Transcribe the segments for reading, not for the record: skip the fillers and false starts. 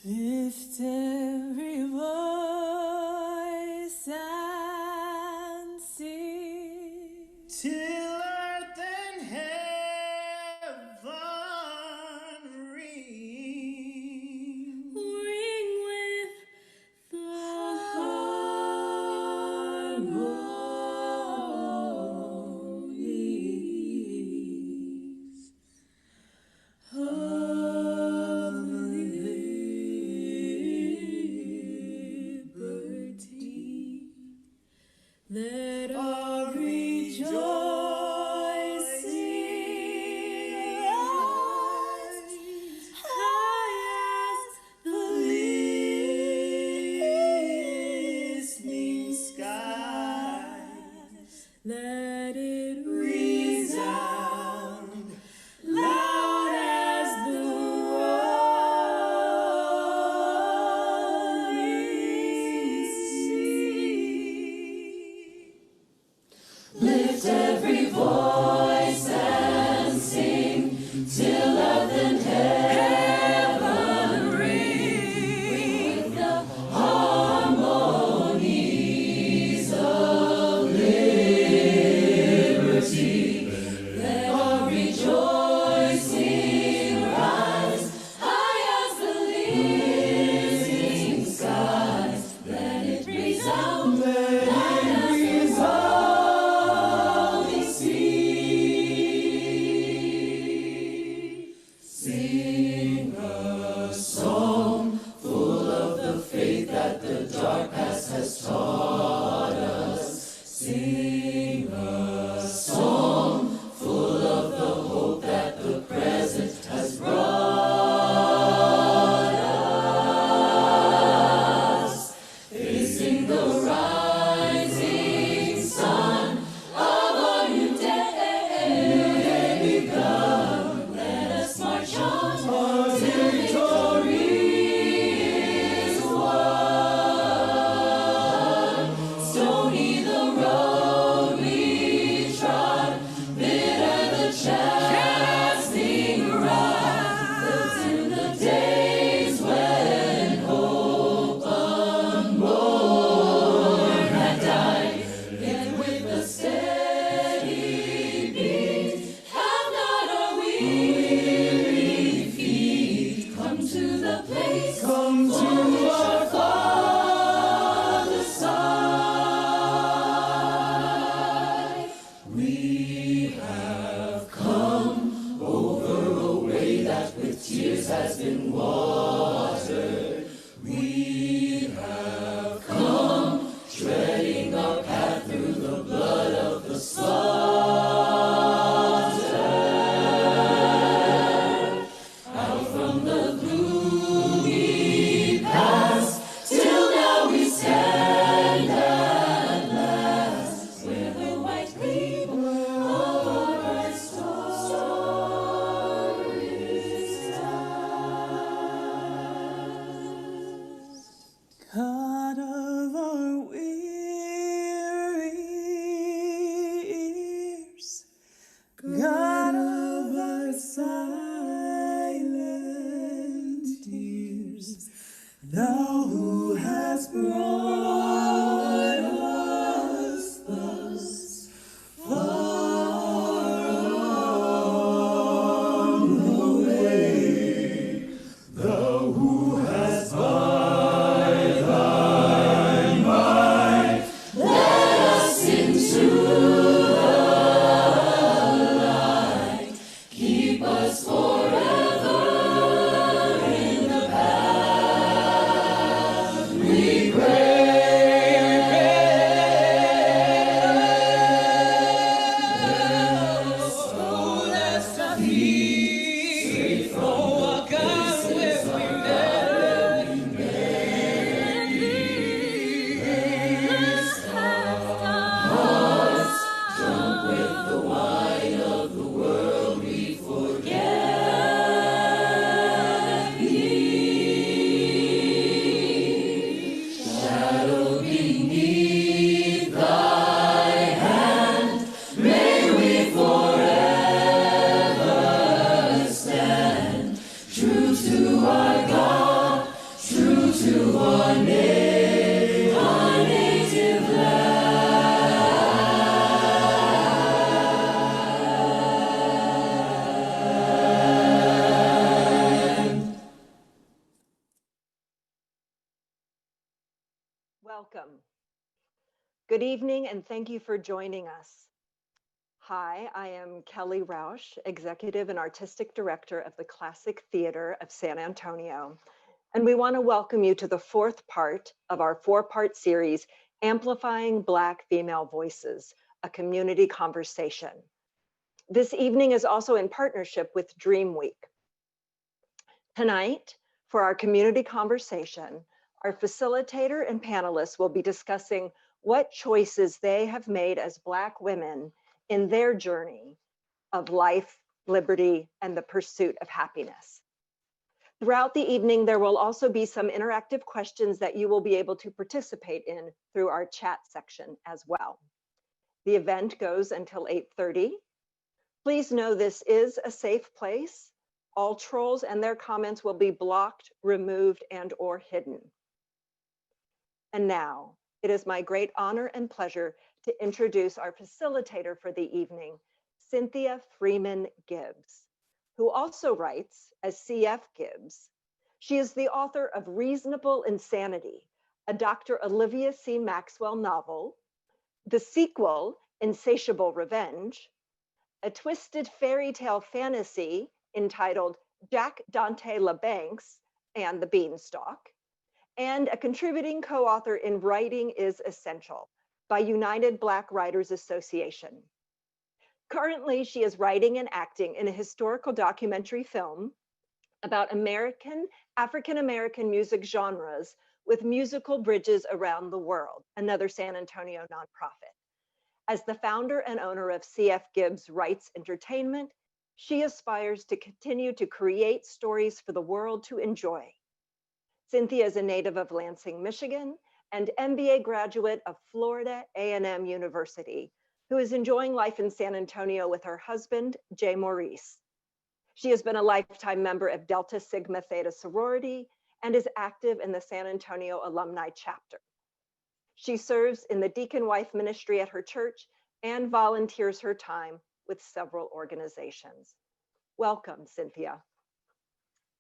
Lift every voice and sing till earth and heaven ring. Ring with the harmonies of liberty. Let our rejoicing rise high as the listening skies. Let it resound loud as the roaring sea. Lift every voice and sing till earth and heaven ring with the harmonies of liberty. Let our rejoicing rise high as the listening skies. Let it resound loud as the rolling sea. Sing a song full of the faith that the dark past has taught us. Sing a song full of the hope that the present has brought us. Facing the rising sun of our new day begun. Let us march on till victory is won. Stony the road we trod, bitter the chasing rod. Those in the days when hope unborn had died, yet with a steady beat have not our weary feet come to the place for which our fathers sighed. We have come over a way that with tears has been watered. We have come treading our path through the blood of the slaughtered. Out from the gloomy past, till now we stand at last, where the white gleam of our bright star is cast. God of our weary ears, God of our silent tears, thou who hast brought us thus far on the way, thou who hast by thy might led us into the light. Keep us forever in the path we pray. Good evening, and thank you for joining us. Hi, I am Kelly Rausch, Executive and Artistic Director of the Classic Theater of San Antonio, and we want to welcome you to the fourth part of our four-part series, Amplifying Black Female Voices, a Community Conversation. This evening is also in partnership with DreamWeek. Tonight, for our community conversation, our facilitator and panelists will be discussing what choices they have made as Black women in their journey of life, liberty, and the pursuit of happiness. Throughout the evening, there will also be some interactive questions that you will be able to participate in through our chat section as well. The event goes until 8:30. Please know this is a safe place. All trolls and their comments will be blocked, removed, and/or hidden. And now, it is my great honor and pleasure to introduce our facilitator for the evening, Cynthia Freeman Gibbs, who also writes as C.F. Gibbs. She is the author of Reasonable Insanity, a Dr. Olivia C. Maxwell novel, the sequel, Insatiable Revenge, a twisted fairy tale fantasy entitled Jack Dante LaBanks and the Beanstalk, and a contributing co-author in Writing is Essential by United Black Writers Association. Currently, she is writing and acting in a historical documentary film about African-American music genres with musical bridges around the world, another San Antonio nonprofit. As the founder and owner of C.F. Gibbs Writes Entertainment, she aspires to continue to create stories for the world to enjoy. Cynthia is a native of Lansing, Michigan, and MBA graduate of Florida A&M University, who is enjoying life in San Antonio with her husband, Jay Maurice. She has been a lifetime member of Delta Sigma Theta sorority and is active in the San Antonio alumni chapter. She serves in the Deacon Wife ministry at her church and volunteers her time with several organizations. Welcome, Cynthia.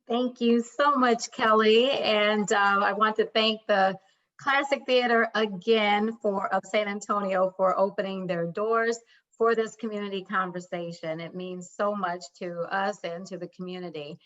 Thank you so much, Kelly. And I want to thank the Classic Theater again of San Antonio for opening their doors for this community conversation. It means so much to us and to the community.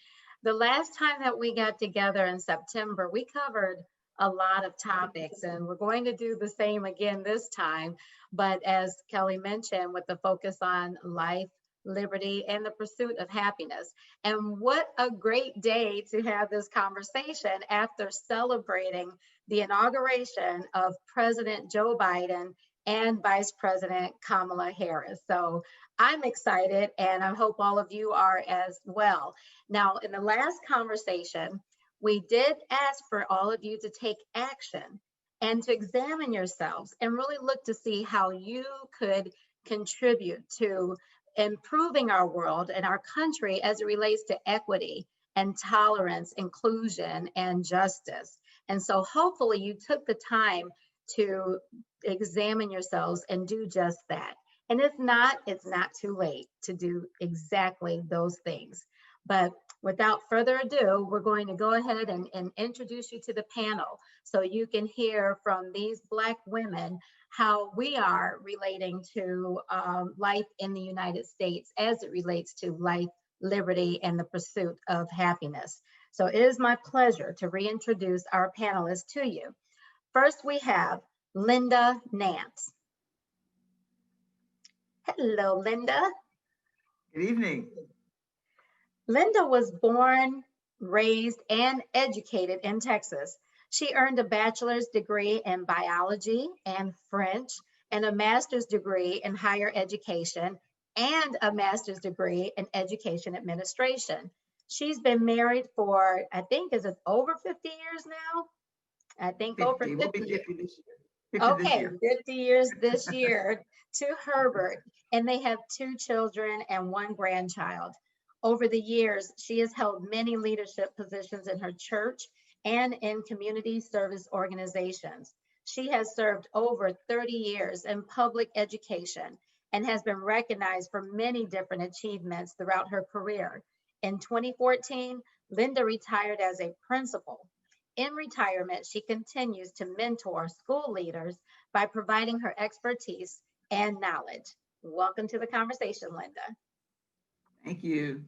The last time that we got together in September, we covered a lot of topics, and we're going to do the same again this time. But as Kelly mentioned, with the focus on life, liberty, and the pursuit of happiness. And what a great day to have this conversation after celebrating the inauguration of President Joe Biden and Vice President Kamala Harris. So I'm excited, and I hope all of you are as well. Now, in the last conversation, we did ask for all of you to take action and to examine yourselves and really look to see how you could contribute to improving our world and our country as it relates to equity and tolerance, inclusion, and justice. And so hopefully you took the time to examine yourselves and do just that. And if not, it's not too late to do exactly those things. But without further ado, we're going to go ahead and introduce you to the panel so you can hear from these Black women how we are relating to life in the United States as it relates to life, liberty, and the pursuit of happiness. So it is my pleasure to reintroduce our panelists to you. First, we have Linda Nance. Hello, Linda. Good evening. Linda was born, raised, and educated in Texas. She earned a bachelor's degree in biology and French and a master's degree in higher education and a master's degree in education administration. She's been married for, I think, is it over 50 years now? I think 50, over 50 we'll be 50 years. This year. 50 Okay, this year. 50 years this year to Herbert, and they have 2 children and 1 grandchild. Over the years, she has held many leadership positions in her church and in community service organizations. She has served over 30 years in public education and has been recognized for many different achievements throughout her career. In 2014, Linda retired as a principal. In retirement, she continues to mentor school leaders by providing her expertise and knowledge. Welcome to the conversation, Linda. Thank you.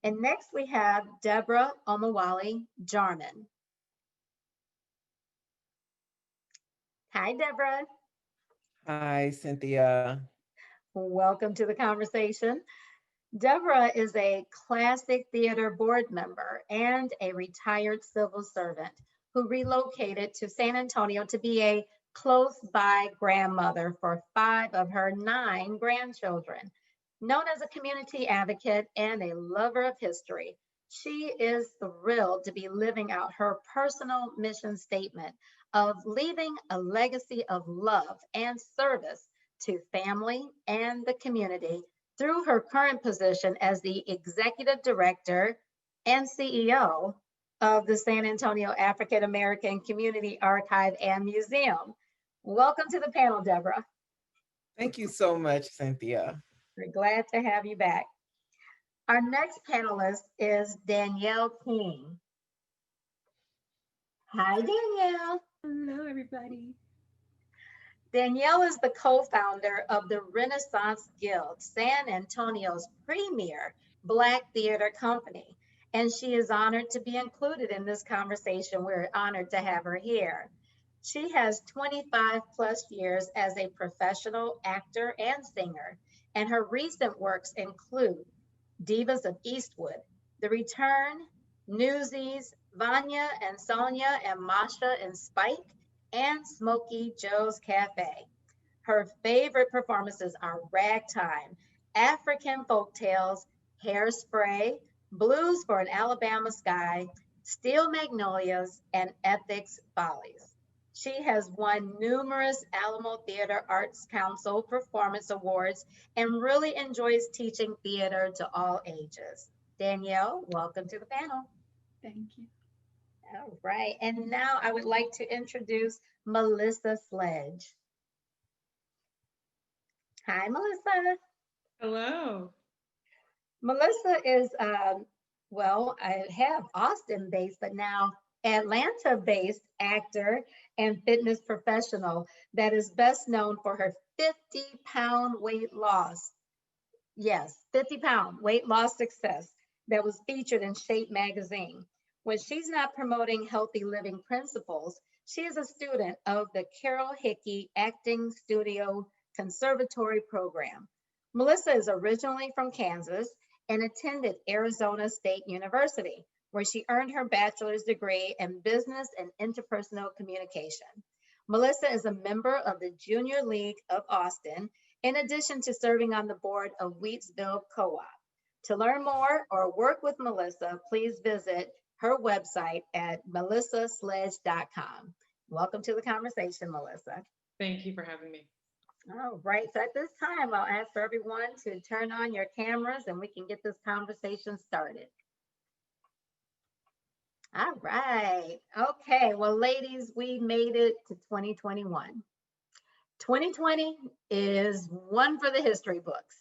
And next we have Deborah Omawali Jarman. Hi, Deborah. Hi, Cynthia. Welcome to the conversation. Deborah is a classic theater board member and a retired civil servant who relocated to San Antonio to be a close by grandmother for 5 of her 9 grandchildren. Known as a community advocate and a lover of history, she is thrilled to be living out her personal mission statement of leaving a legacy of love and service to family and the community through her current position as the Executive Director and CEO of the San Antonio African American Community Archive and Museum. Welcome to the panel, Deborah. Thank you so much, Cynthia. We're glad to have you back. Our next panelist is Danielle King. Hi, Danielle. Hello, everybody. Danielle is the co-founder of the Renaissance Guild, San Antonio's premier Black theater company, and she is honored to be included in this conversation. We're honored to have her here. She has 25 plus years as a professional actor and singer, and her recent works include Divas of Eastwood, The Return, Newsies, Vanya and Sonia and Masha and Spike, and Smokey Joe's Cafe. Her favorite performances are Ragtime, African Folktales, Hairspray, Blues for an Alabama Sky, Steel Magnolias, and Ethics Follies. She has won numerous Alamo Theater Arts Council Performance Awards and really enjoys teaching theater to all ages. Danielle, welcome to the panel. Thank you. All right, and now I would like to introduce Melissa Sledge. Hi, Melissa. Hello. Melissa is, well, I have Austin-based, but now Atlanta-based actor and fitness professional that is best known for her 50-pound weight loss. Yes, 50-pound weight loss success that was featured in Shape magazine. When she's not promoting healthy living principles, she is a student of the Carol Hickey Acting Studio Conservatory program. Melissa is originally from Kansas and attended Arizona State University, where she earned her bachelor's degree in business and interpersonal communication. Melissa is a member of the Junior League of Austin, in addition to serving on the board of Wheatsville Co-op. To learn more or work with Melissa, please visit her website at melissasledge.com. Welcome to the conversation, Melissa. Thank you for having me. All right, so at this time, I'll ask for everyone to turn on your cameras and we can get this conversation started. All right, okay, well, ladies, we made it to 2021. 2020 is one for the history books.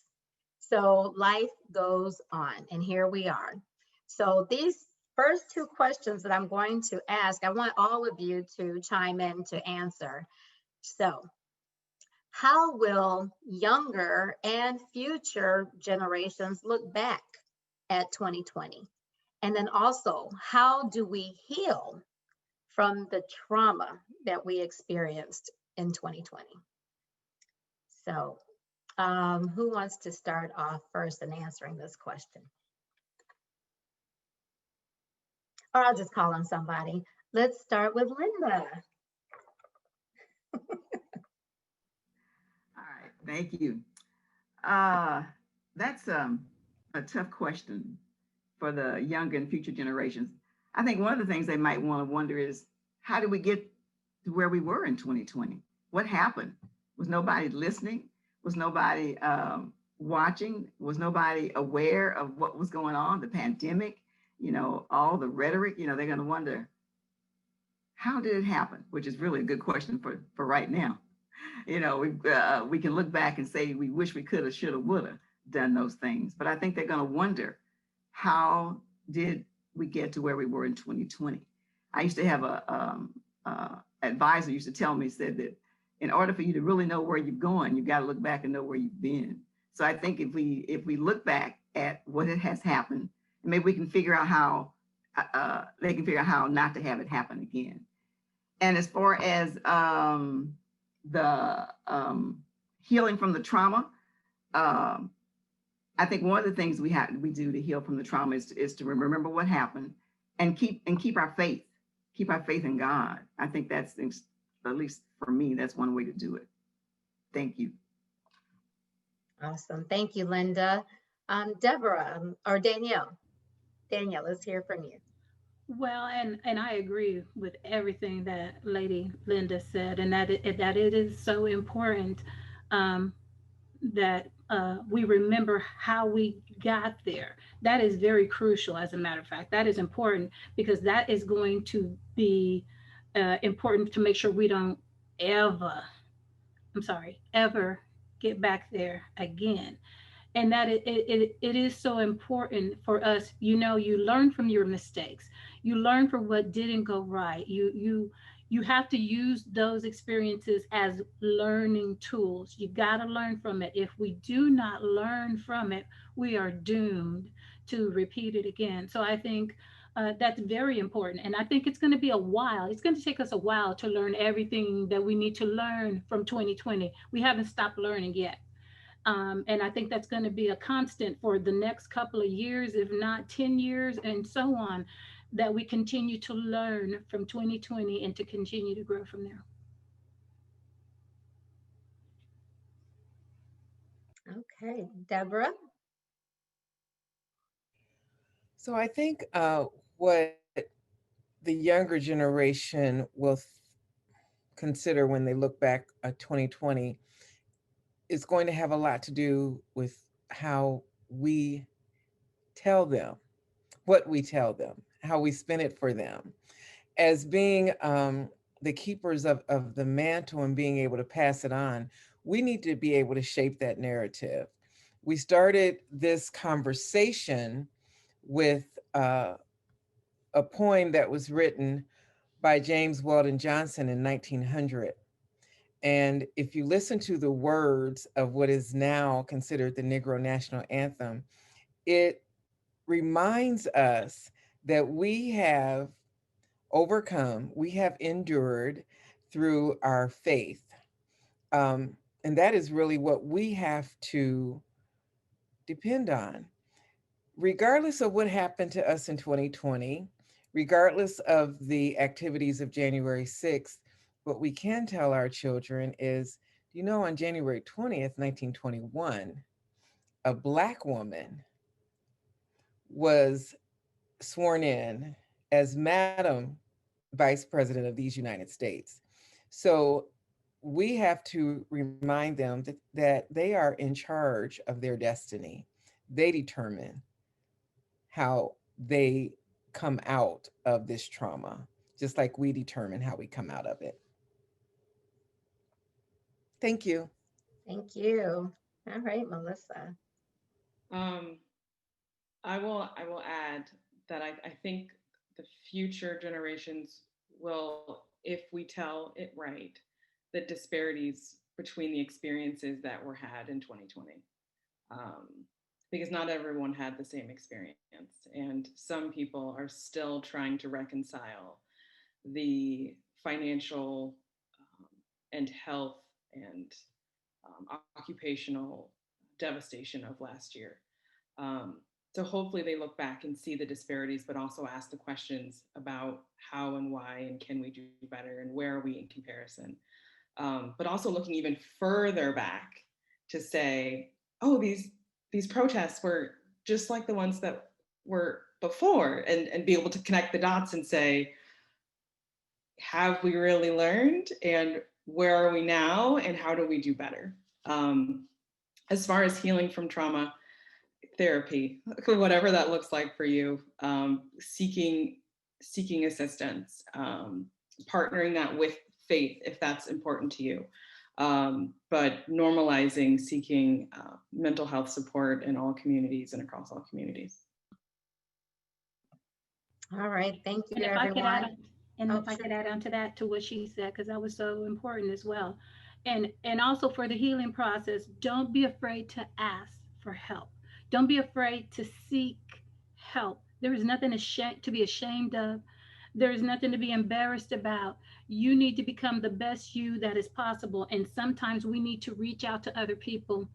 So life goes on, and here we are. So these first 2 questions that I'm going to ask, I want all of you to chime in to answer. So, how will younger and future generations look back at 2020? And then also, how do we heal from the trauma that we experienced in 2020? So, who wants to start off first in answering this question? Or I'll just call on somebody. Let's start with Linda. All right, thank you. That's a tough question for the younger and future generations. I think one of the things they might want to wonder is, how did we get to where we were in 2020? What happened? Was nobody listening? Was nobody watching? Was nobody aware of what was going on? The pandemic, you know, all the rhetoric, you know, they're going to wonder, how did it happen? Which is really a good question for right now. You know, we can look back and say, we wish we could have, should have, would have done those things. But I think they're going to wonder, how did we get to where we were in 2020? I used to have a advisor used to tell me, said that, in order for you to really know where you're going, you've got to look back and know where you've been. So I think if we look back at what it has happened, maybe we can figure out how they can figure out how not to have it happen again. And as far as the healing from the trauma, I think one of the things we do to heal from the trauma is to remember what happened and keep our faith in God. I think that's, at least for me, that's one way to do it. Thank you. Awesome. Thank you, Linda. Deborah or Danielle. Danielle, let's hear from you. Well, and I agree with everything that Lady Linda said, and that it is so important that we remember how we got there. That is very crucial, as a matter of fact. That is important because that is going to be important to make sure we don't ever, ever get back there again. And that it is so important for us. You know, you learn from your mistakes. You learn from what didn't go right. You have to use those experiences as learning tools. You got to learn from it. If we do not learn from it, we are doomed to repeat it again. So I think that's very important. And I think it's going to be a while. It's going to take us a while to learn everything that we need to learn from 2020. We haven't stopped learning yet. And I think that's going to be a constant for the next couple of years, if not 10 years, and so on, that we continue to learn from 2020 and to continue to grow from there. Okay, Deborah. So I think what the younger generation will consider when they look back at 2020 is going to have a lot to do with how we tell them, what we tell them, how we spin it for them. As being the keepers of the mantle and being able to pass it on, we need to be able to shape that narrative. We started this conversation with a poem that was written by James Weldon Johnson in 1900. And if you listen to the words of what is now considered the Negro National Anthem, it reminds us that we have overcome, we have endured through our faith. And that is really what we have to depend on. Regardless of what happened to us in 2020, regardless of the activities of January 6th, what we can tell our children is, you know, on January 20th, 1921, a Black woman was sworn in as Madam Vice President of these United States. So we have to remind them that they are in charge of their destiny. They determine how they come out of this trauma, just like we determine how we come out of it. Thank you. Thank you. All right, Melissa. I will add that I think the future generations will, if we tell it right, the disparities between the experiences that were had in 2020. Because not everyone had the same experience, and some people are still trying to reconcile the financial and health and occupational devastation of last year. So hopefully they look back and see the disparities, but also ask the questions about how and why and can we do better and where are we in comparison. But also looking even further back to say, oh, these protests were just like the ones that were before, and be able to connect the dots and say, have we really learned, and where are we now, and how do we do better? As far as healing from trauma, therapy, whatever that looks like for you, seeking assistance, partnering that with faith if that's important to you, but normalizing seeking mental health support in all communities and across all communities. All right, thank you, And if everyone. I could add on to that, to what she said, because that was so important as well. And also for the healing process, don't be afraid to ask for help. Don't be afraid to seek help. There is nothing to be ashamed of. There is nothing to be embarrassed about. You need to become the best you that is possible. And sometimes we need to reach out to other people,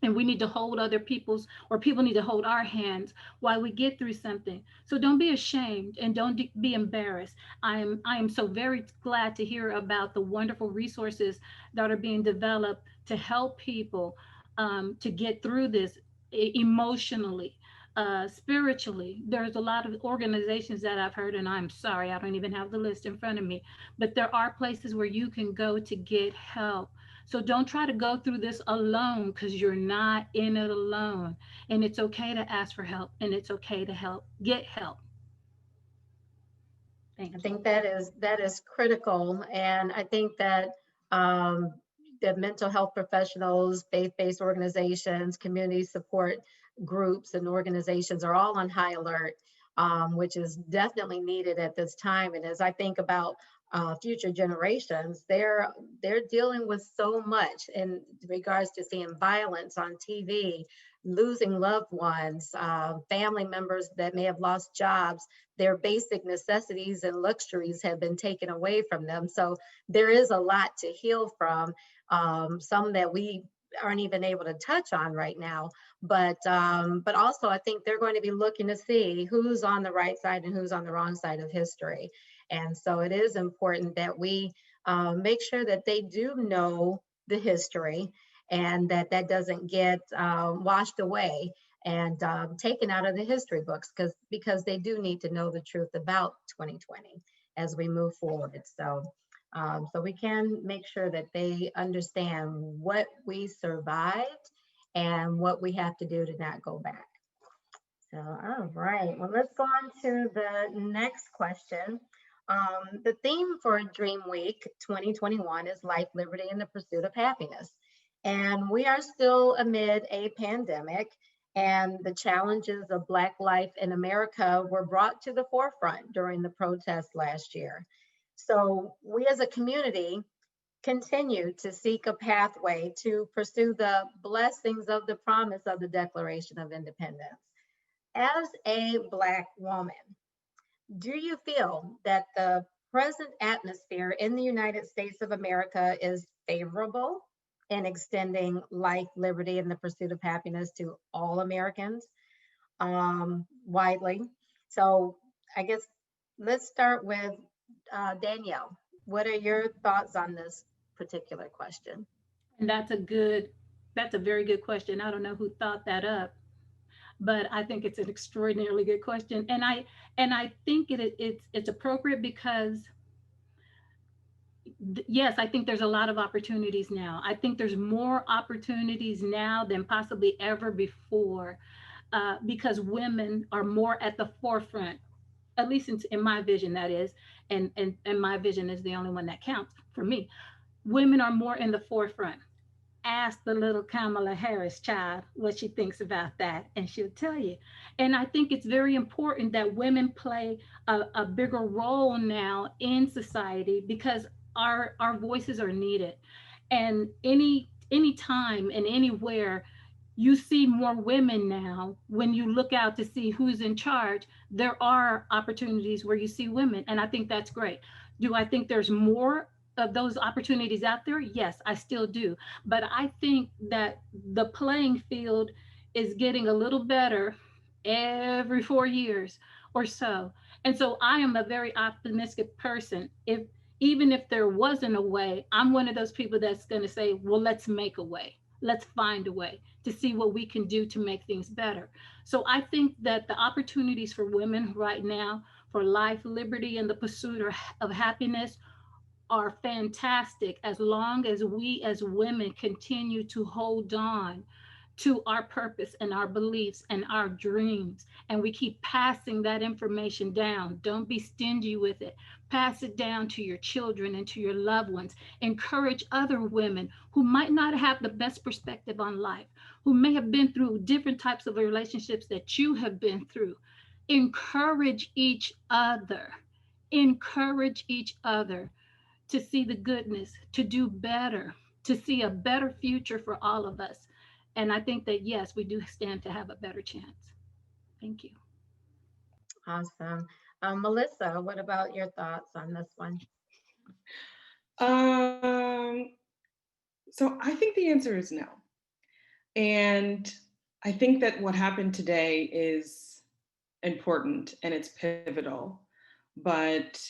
and we need to hold other people's, or people need to hold our hands while we get through something. So don't be ashamed and don't be embarrassed. I am so very glad to hear about the wonderful resources that are being developed to help people to get through this emotionally, spiritually. There's a lot of organizations that I've heard, and I'm sorry, I don't even have the list in front of me, but there are places where you can go to get help. So don't try to go through this alone, because you're not in it alone. And it's okay to ask for help, and it's okay to get help. I Thank you. think that is critical, and I think that um, the mental health professionals, faith-based organizations, community support groups, and organizations are all on high alert, which is definitely needed at this time. And as I think about future generations, they're dealing with so much in regards to seeing violence on TV, losing loved ones, family members that may have lost jobs. Their basic necessities and luxuries have been taken away from them. So there is a lot to heal from, some that we aren't even able to touch on right now. But also I think they're going to be looking to see who's on the right side and who's on the wrong side of history. And so it is important that we make sure that they do know the history, and that doesn't get washed away and taken out of the history books, because they do need to know the truth about 2020 as we move forward. So we can make sure that they understand what we survived and what we have to do to not go back. So, all right, well, let's go on to the next question. The theme for Dream Week 2021 is life, liberty, and the pursuit of happiness. And we are still amid a pandemic, and the challenges of Black life in America were brought to the forefront during the protests last year. So we as a community continue to seek a pathway to pursue the blessings of the promise of the Declaration of Independence. As a Black woman, do you feel that the present atmosphere in the United States of America is favorable in extending life, liberty, and the pursuit of happiness to all Americans widely? So I guess let's start with Danielle. What are your thoughts on this particular question? And that's a very good question. I don't know who thought that up, but I think it's an extraordinarily good question. And I think it's appropriate because yes, I think there's a lot of opportunities now. I think there's more opportunities now than possibly ever before, because women are more at the forefront, at least in my vision, that is, and my vision is the only one that counts for me. Women are more in the forefront. Ask the little Kamala Harris child what she thinks about that, and she'll tell you. And I think it's very important that women play a bigger role now in society, because our voices are needed. And any time and anywhere you see more women now, when you look out to see who's in charge, there are opportunities where you see women, and I think that's great. Do I think there's more of those opportunities out there? Yes, I still do. But I think that the playing field is getting a little better every 4 years or so. And so I am a very optimistic person. If even if there wasn't a way, I'm one of those people that's going to say, well, let's make a way. Let's find a way to see what we can do to make things better. So I think that the opportunities for women right now for life, liberty, and the pursuit of happiness are fantastic, as long as we as women continue to hold on to our purpose and our beliefs and our dreams, and we keep passing that information down. Don't be stingy with it. Pass it down to your children and to your loved ones. Encourage other women who might not have the best perspective on life, who may have been through different types of relationships that you have been through. Encourage each other. Encourage each other to see the goodness, to do better. to see a better future for all of us. And I think that, yes, we do stand to have a better chance. Thank you. Awesome. Melissa, what about your thoughts on this one? Um, so I think the answer is no. And I think that what happened today is important and it's pivotal. But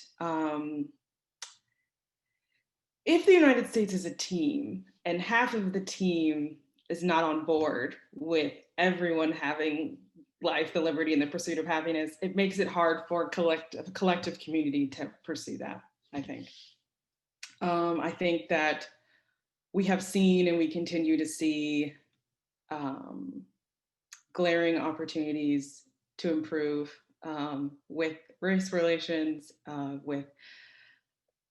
if the United States is a team and half of the team is not on board with everyone having life, the liberty, and the pursuit of happiness, it makes it hard for a collective community to pursue that, I think. I think that we have seen and we continue to see glaring opportunities to improve with race relations, with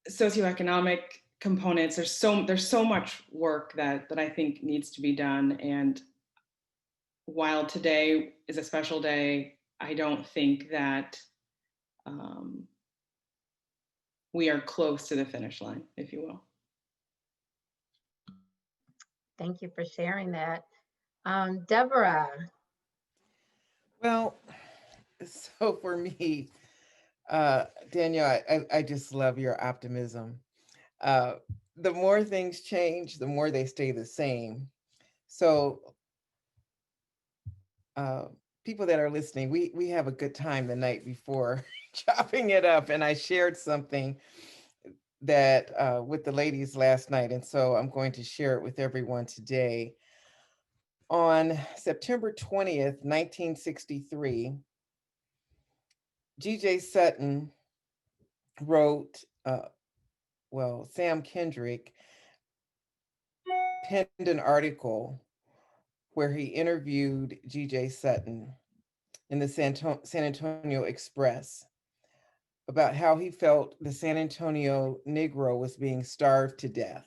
socioeconomic components. There's so much work that I think needs to be done. And while today is a special day, I don't think that we are close to the finish line, if you will. Thank you for sharing that. Deborah. Well, so for me, Danielle, I just love your optimism. The more things change, the more they stay the same. So people that are listening, we have a good time the night before chopping it up. And I shared something that with the ladies last night. And so I'm going to share it with everyone today. On September 20th, 1963, G.J. Sutton wrote, Sam Kendrick penned an article where he interviewed G.J. Sutton in the San Antonio Express about how he felt the San Antonio Negro was being starved to death.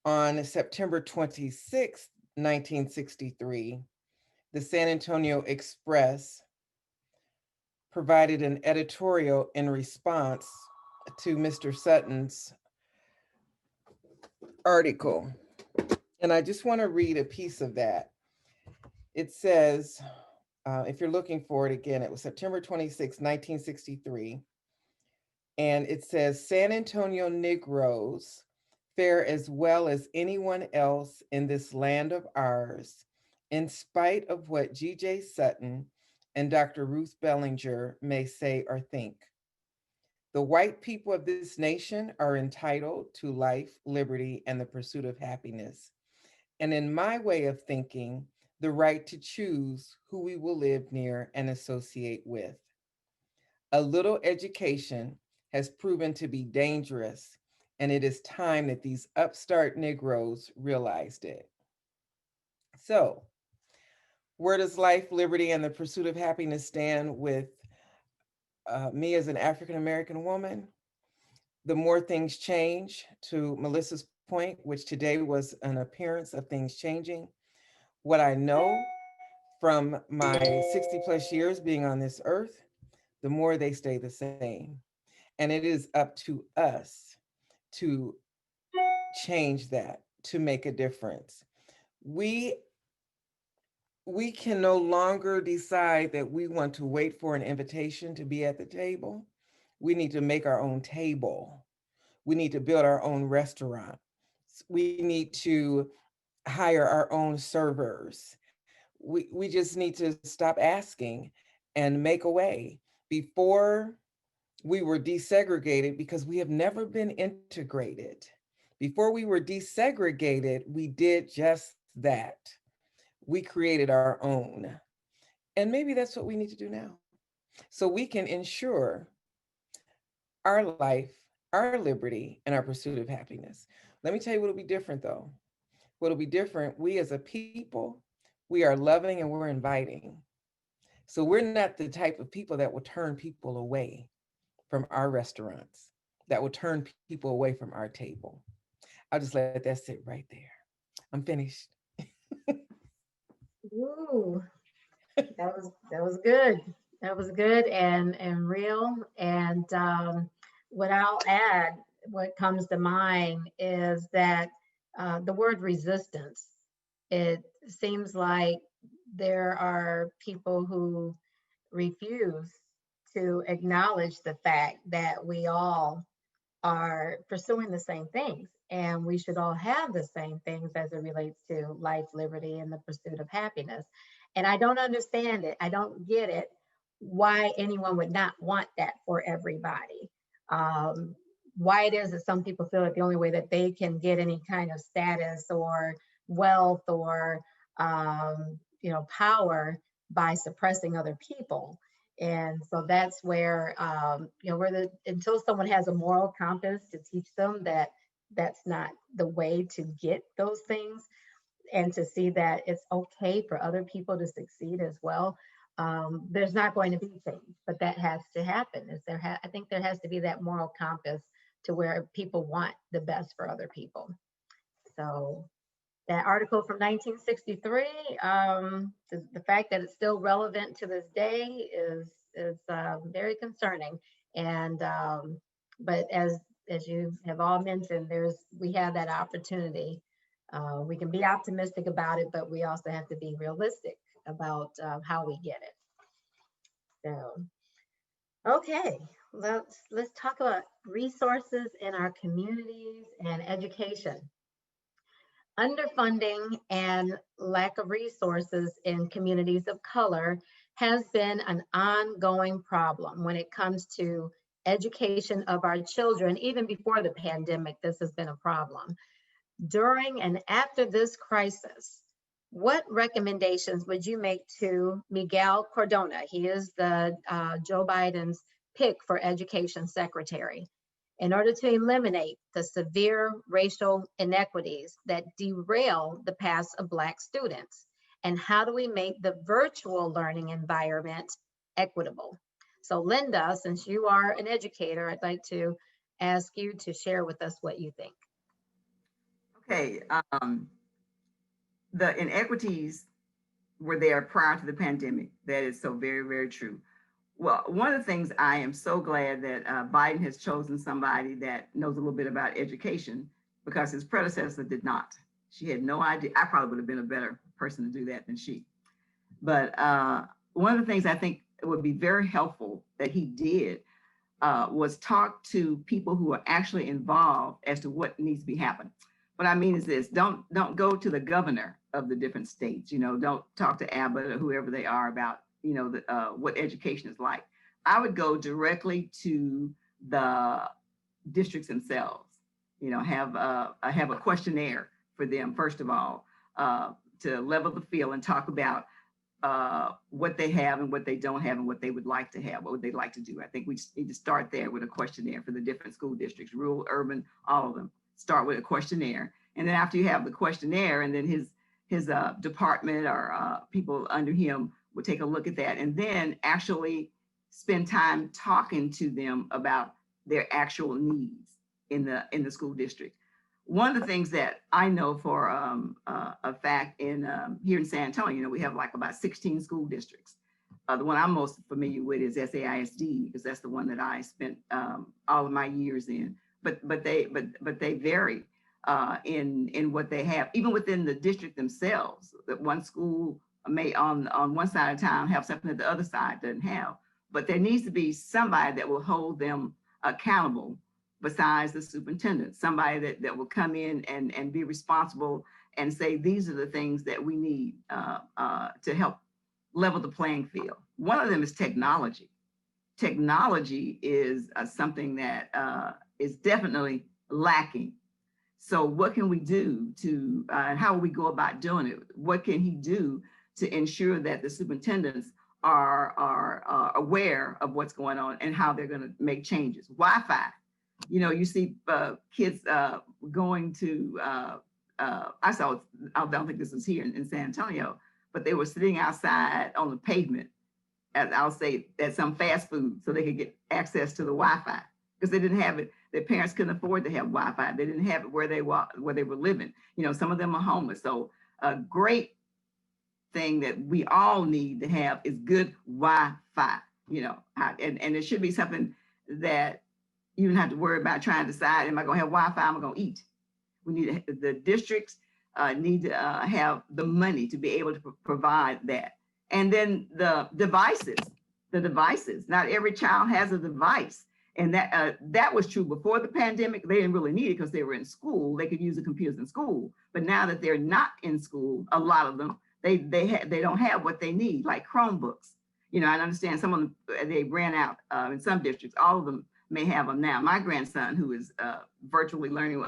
On September 26, 1963, the San Antonio Express provided an editorial in response to Mr. Sutton's article. And I just want to read a piece of that. It says, if you're looking for it again, it was September 26, 1963. And it says, San Antonio Negroes fare as well as anyone else in this land of ours, in spite of what G.J. Sutton and Dr. Ruth Bellinger may say or think. The white people of this nation are entitled to life, liberty, and the pursuit of happiness. And in my way of thinking, the right to choose who we will live near and associate with. A little education has proven to be dangerous, and it is time that these upstart Negroes realized it. So, where does life, liberty, and the pursuit of happiness stand with me as an African-American woman? The more things change, to Melissa's point, which today was an appearance of things changing, what I know from my 60 plus years being on this earth, the more they stay the same. And it is up to us to change that, to make a difference. We can no longer decide that we want to wait for an invitation to be at the table. We need to make our own table. We need to build our own restaurant. We need to hire our own servers. We just need to stop asking and make a way. Before we were desegregated, because we have never been integrated. Before we were desegregated, we did just that. We created our own. And maybe that's what we need to do now. So we can ensure our life, our liberty, and our pursuit of happiness. Let me tell you what'll be different though. What'll be different, we as a people, we are loving and we're inviting. So we're not the type of people that will turn people away from our restaurants, that will turn people away from our table. I'll just let that sit right there. I'm finished. Ooh, that was good. That was good and real. And what I'll add what comes to mind is that the word resistance. It seems like there are people who refuse to acknowledge the fact that we all are pursuing the same things and we should all have the same things as it relates to life, liberty, and the pursuit of happiness. And I don't understand it. I don't get it why anyone would not want that for everybody. Why it is that some people feel like the only way that they can get any kind of status or wealth or power by suppressing other people. And so that's where, until someone has a moral compass to teach them that that's not the way to get those things, and to see that it's okay for other people to succeed as well, there's not going to be change. But that has to happen. I think there has to be that moral compass to where people want the best for other people. So that article from 1963, the fact that it's still relevant to this day is very concerning. And but as you have all mentioned, we have that opportunity. We can be optimistic about it, but we also have to be realistic about how we get it. So, okay, let's talk about resources in our communities and education. Underfunding and lack of resources in communities of color has been an ongoing problem when it comes to education of our children. Even before the pandemic, this has been a problem. During and after this crisis, what recommendations would you make to Miguel Cardona? He is the Joe Biden's pick for education secretary, in order to eliminate the severe racial inequities that derail the paths of Black students? And how do we make the virtual learning environment equitable? So Linda, since you are an educator, I'd like to ask you to share with us what you think. Okay, the inequities were there prior to the pandemic. That is so very, very true. Well, one of the things I am so glad that Biden has chosen somebody that knows a little bit about education, because his predecessor did not. She had no idea. I probably would have been a better person to do that than she. But one of the things I think would be very helpful that he did was talk to people who are actually involved as to what needs to be happening. What I mean is this: don't go to the governor of the different states. Don't talk to Abbott or whoever they are about what education is like. I would go directly to the districts themselves. Have a questionnaire for them first of all, to level the field and talk about what they have and what they don't have and what they would like to have, what would they like to do. I think we need to start there with a questionnaire for the different school districts, rural, urban, all of them. Start with a questionnaire, and then after you have the questionnaire, and then his department or people under him would take a look at that, and then actually spend time talking to them about their actual needs in the school district. One of the things that I know for a fact in here in San Antonio, we have like about 16 school districts. The one I'm most familiar with is SAISD, because that's the one that I spent all of my years in. But they vary in what they have, even within the district themselves. That one school may on one side of town have something that the other side doesn't have. But there needs to be somebody that will hold them accountable besides the superintendent, somebody that will come in and be responsible and say, these are the things that we need to help level the playing field. One of them is technology. Technology is something that is definitely lacking. So what can we do to, how will we go about doing it? What can he do to ensure that the superintendents are aware of what's going on and how they're going to make changes? Wi-Fi. You see kids going to, I don't think this was here in San Antonio, but they were sitting outside on the pavement, as I'll say, at some fast food, so they could get access to the Wi-Fi, because they didn't have it. Their parents couldn't afford to have Wi-Fi. They didn't have it where they were living. Some of them are homeless. So a great thing that we all need to have is good Wi-Fi. And it should be something that You don't have to worry about trying to decide, am I going to have Wi-Fi? Am I going to eat? We need the districts need to have the money to be able to provide that. And then the devices. Not every child has a device. And that was true before the pandemic. They didn't really need it because they were in school. They could use the computers in school. But now that they're not in school, a lot of them, they don't have what they need, like Chromebooks. You know, I understand some of them, they ran out in some districts. All of them may have them now. My grandson, who is virtually learning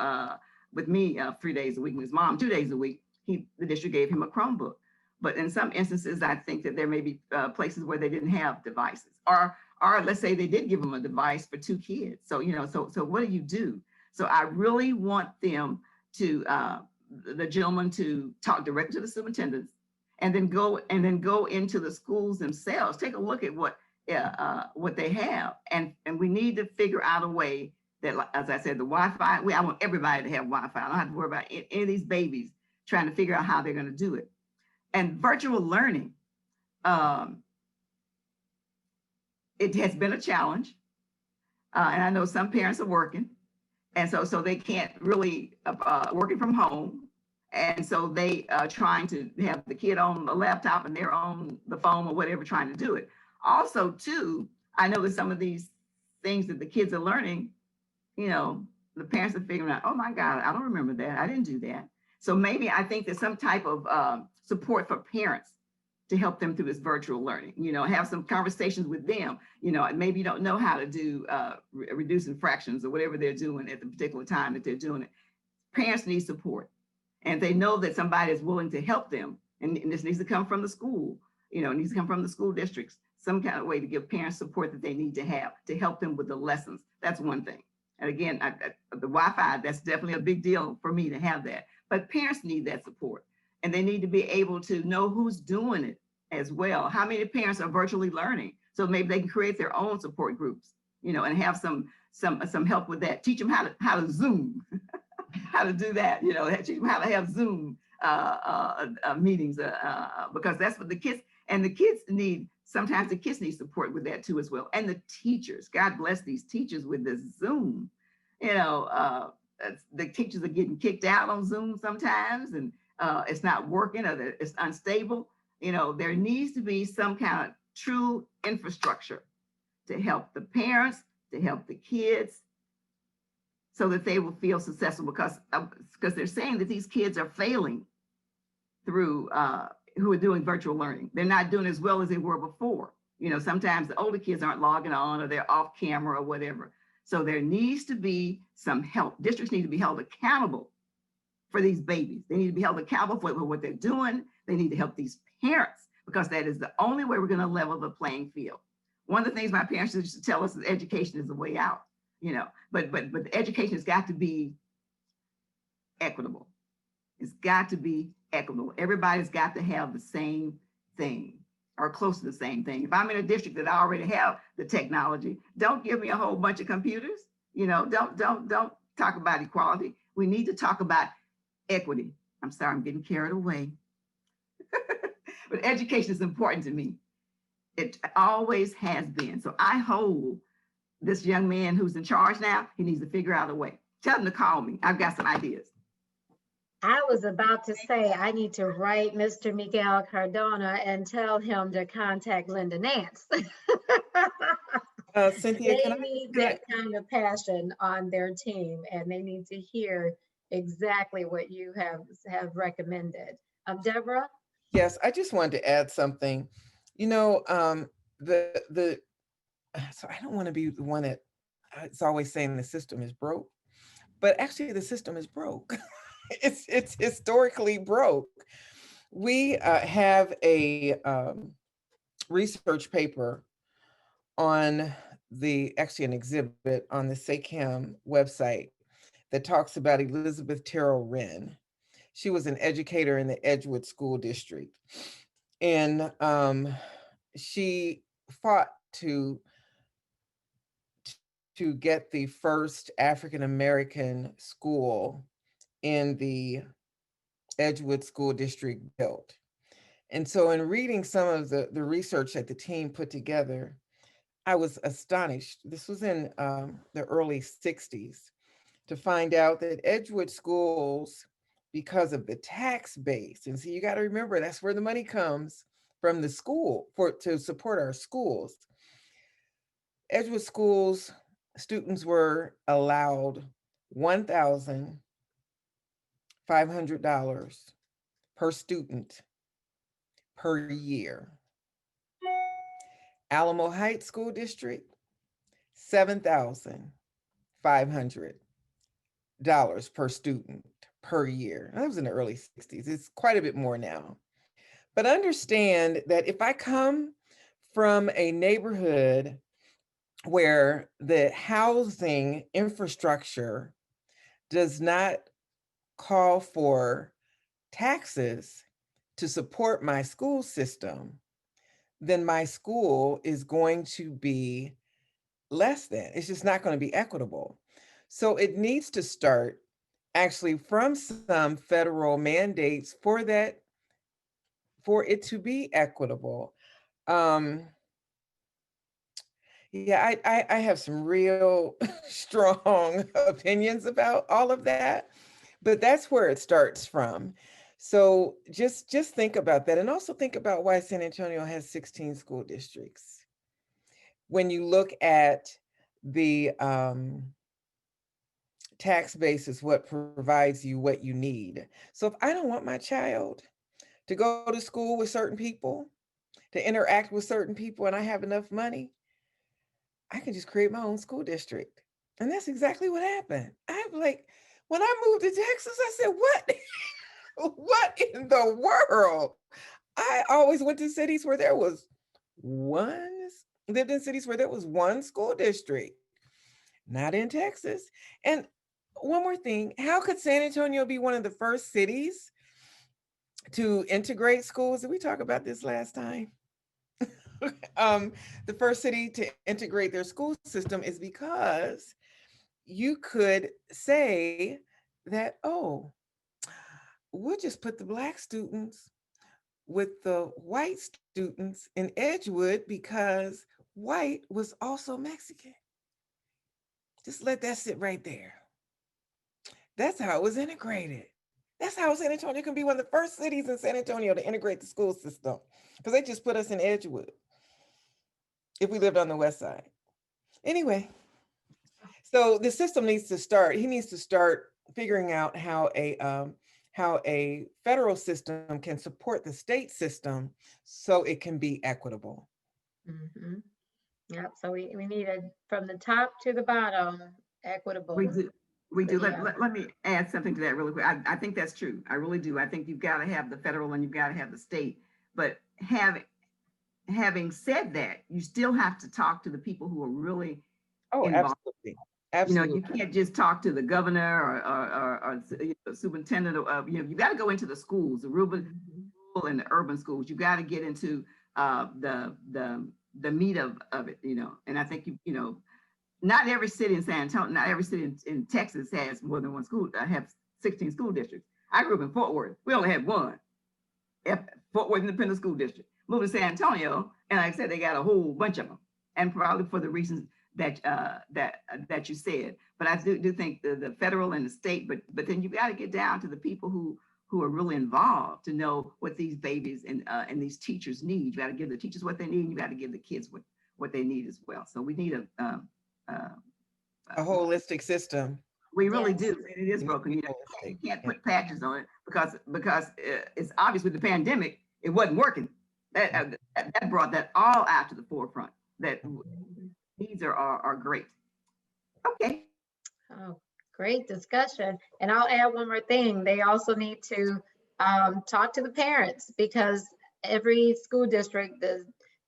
with me 3 days a week, and his mom 2 days a week, the district gave him a Chromebook. But in some instances, I think that there may be places where they didn't have devices, or let's say they did give them a device for 2 kids. So, you know, so what do you do? So I really want them to, the gentleman to talk directly to the superintendents, and then go into the schools themselves, take a look at what they have. And we need to figure out a way that, as I said, the Wi-Fi, I want everybody to have Wi-Fi. I don't have to worry about any of these babies trying to figure out how they're going to do it. And virtual learning, it has been a challenge. And I know some parents are working, and so they can't really working from home. And so they are trying to have the kid on the laptop and they're on the phone or whatever, trying to do it. Also, too, I know that some of these things that the kids are learning, you know, the parents are figuring out, oh my God, I don't remember that. I didn't do that. So maybe I think there's some type of support for parents to help them through this virtual learning, you know, have some conversations with them, you know, maybe you don't know how to do reducing fractions or whatever they're doing at the particular time that they're doing it. Parents need support. And they know that somebody is willing to help them. And this needs to come from the school, you know, it needs to come from the school districts, some kind of way to give parents support that they need to have to help them with the lessons. That's one thing. And again, the Wi-Fi, that's definitely a big deal for me to have that. But parents need that support. And they need to be able to know who's doing it as well. How many parents are virtually learning? So maybe they can create their own support groups, you know, and have some help with that. Teach them how to Zoom, how to do that, you know, teach them how to have Zoom meetings, because that's what the kids need. Sometimes the kids need support with that too as well. And the teachers, God bless these teachers with the Zoom, you know, the teachers are getting kicked out on Zoom sometimes, and it's not working, or it's unstable. You know, there needs to be some kind of true infrastructure to help the parents, to help the kids, so that they will feel successful, because they're saying that these kids are failing through who are doing virtual learning. They're not doing as well as they were before. You know, sometimes the older kids aren't logging on, or they're off camera or whatever. So there needs to be some help. Districts need to be held accountable for these babies. They need to be held accountable for what they're doing. They need to help these parents, because that is the only way we're going to level the playing field. One of the things my parents used to tell us is education is the way out, you know, but the education has got to be equitable. It's got to be equitable. Everybody's got to have the same thing, or close to the same thing. If I'm in a district that I already have the technology, don't give me a whole bunch of computers. You know, don't talk about equality. We need to talk about equity. I'm sorry, I'm getting carried away. But education is important to me. It always has been. So I hold this young man who's in charge now, he needs to figure out a way. Tell him to call me. I've got some ideas. I was about to say, I need to write Mr. Miguel Cardona and tell him to contact Linda Nance. Cynthia, They need that kind of passion on their team, and they need to hear exactly what you have recommended. Deborah? Yes, I just wanted to add something. You know, so I don't want to be the one that is always saying the system is broke, but actually the system is broke. It's historically broke. We have a research paper on actually an exhibit on the SACAM website that talks about Elizabeth Terrell Wren. She was an educator in the Edgewood School District. And she fought to get the first African-American school in the Edgewood School District built. And so in reading some of the research that the team put together, I was astonished. This was in the early 60s to find out that Edgewood schools, because of the tax base, and so you got to remember that's where the money comes from, the school for to support our schools. Edgewood schools students were allowed $1,500 per student per year. Alamo Heights School District, $7,500 per student per year. That was in the early 60s. It's quite a bit more now. But understand that if I come from a neighborhood where the housing infrastructure does not call for taxes to support my school system, then my school is going to be less than. It's just not going to be equitable. So it needs to start actually from some federal mandates for that, for it to be equitable. Um, yeah, I have some real strong opinions about all of that, but that's where it starts from. So just think about that, and also think about why San Antonio has 16 school districts. When you look at the tax base is what provides you what you need. So if I don't want my child to go to school with certain people, to interact with certain people, and I have enough money, I can just create my own school district. And that's exactly what happened. I'm like, when I moved to Texas, I said, what? What in the world? I always went to cities where there was one, lived in cities where there was one school district, not in Texas. And one more thing, how could San Antonio be one of the first cities to integrate schools? Did we talk about this last time? The first city to integrate their school system is because you could say that, oh, we'll just put the Black students with the white students in Edgewood because white was also Mexican. Just let that sit right there. That's how it was integrated. That's how San Antonio can be one of the first cities in San Antonio to integrate the school system, because they just put us in Edgewood if we lived on the west side. Anyway, so the system needs to start. He needs to start figuring out how a federal system can support the state system so it can be equitable. Mm-hmm. Yep. So we need a from the top to the bottom, equitable. We do. We do. Yeah. Let me add something to that really quick. I think that's true. I really do. I think you've got to have the federal and you've got to have the state. But having said that, you still have to talk to the people who are really Oh, involved. absolutely. Absolutely. You can't just talk to the governor or superintendent. You got to go into the schools, the rural and the urban schools. You got to get into the meat of it. And I think not every city in San Antonio, not every city in Texas has more than one school. I have 16 school districts. I grew up in Fort Worth. We only had one, Fort Worth Independent School District. Moved to San Antonio, and like I said, they got a whole bunch of them, and probably for the reasons that you said. But I do think the federal and the state, but then you got to get down to the people who are really involved to know what these babies and these teachers need. You got to give the teachers what they need, and you got to give the kids what they need as well. So we need a holistic system. We really do. It is broken. You can't put patches on it because it's obvious with the pandemic, it wasn't working. That brought that all out to the forefront. That needs are great. Okay. Oh, great discussion. And I'll add one more thing. They also need to talk to the parents, because every school district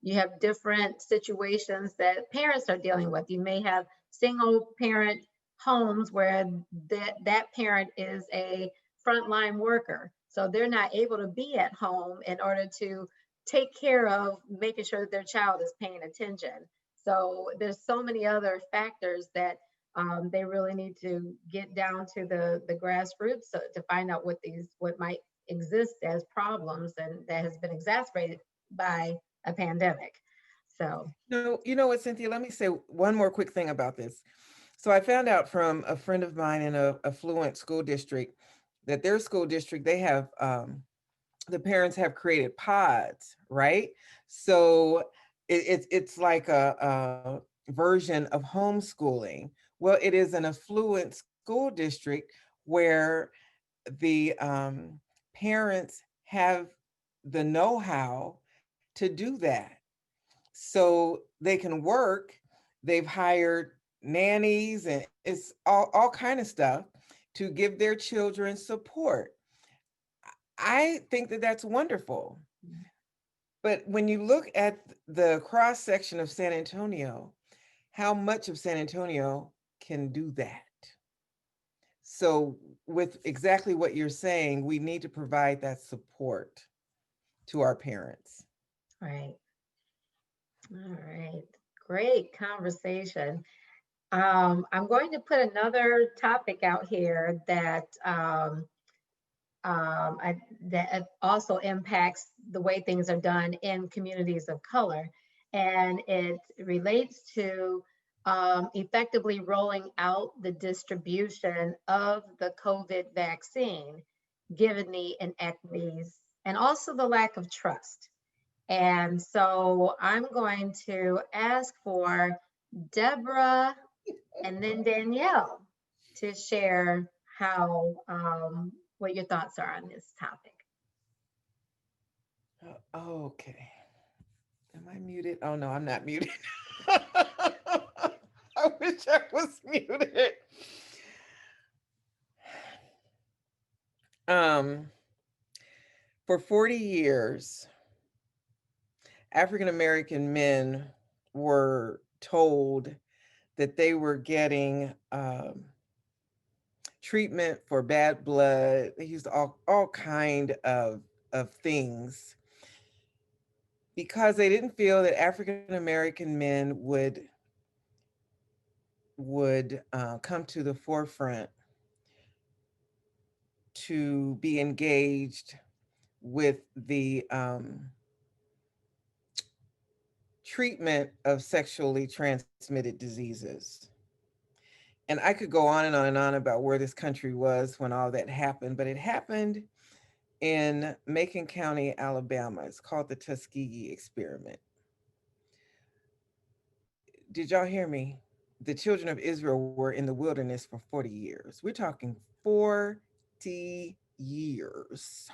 you have different situations that parents are dealing with. You may have single parent homes where that parent is a frontline worker. So they're not able to be at home in order to take care of making sure that their child is paying attention. So there's so many other factors that they really need to get down to the grassroots to find out what might exist as problems and that has been exacerbated by a pandemic. So, No, you know what, Cynthia, let me say one more quick thing about this. So I found out from a friend of mine in a affluent school district that their school district, they have the parents have created pods, right? So it's like a version of homeschooling. Well, it is an affluent school district where the parents have the know-how to do that. So they can work. They've hired nannies and it's all kind of stuff to give their children support. I think that that's wonderful. But when you look at the cross section of San Antonio, how much of San Antonio can do that? So, with exactly what you're saying, we need to provide that support to our parents. right. All right. Great conversation. I'm going to put another topic out here that that also impacts the way things are done in communities of color. And it relates to effectively rolling out the distribution of the COVID vaccine, given the inequities and also the lack of trust. And so I'm going to ask for Deborah and then Danielle to share how what your thoughts are on this topic. Okay. Am I muted? Oh no, I'm not muted. I wish I was muted. Um, for 40 years, African American men were told that they were getting treatment for bad blood. They used all kind of things because they didn't feel that African American men would come to the forefront to be engaged with the treatment of sexually transmitted diseases. And I could go on and on and on about where this country was when all that happened, but it happened in Macon County, Alabama. It's called the Tuskegee Experiment. Did y'all hear me? The children of Israel were in the wilderness for 40 years. We're talking 40 years.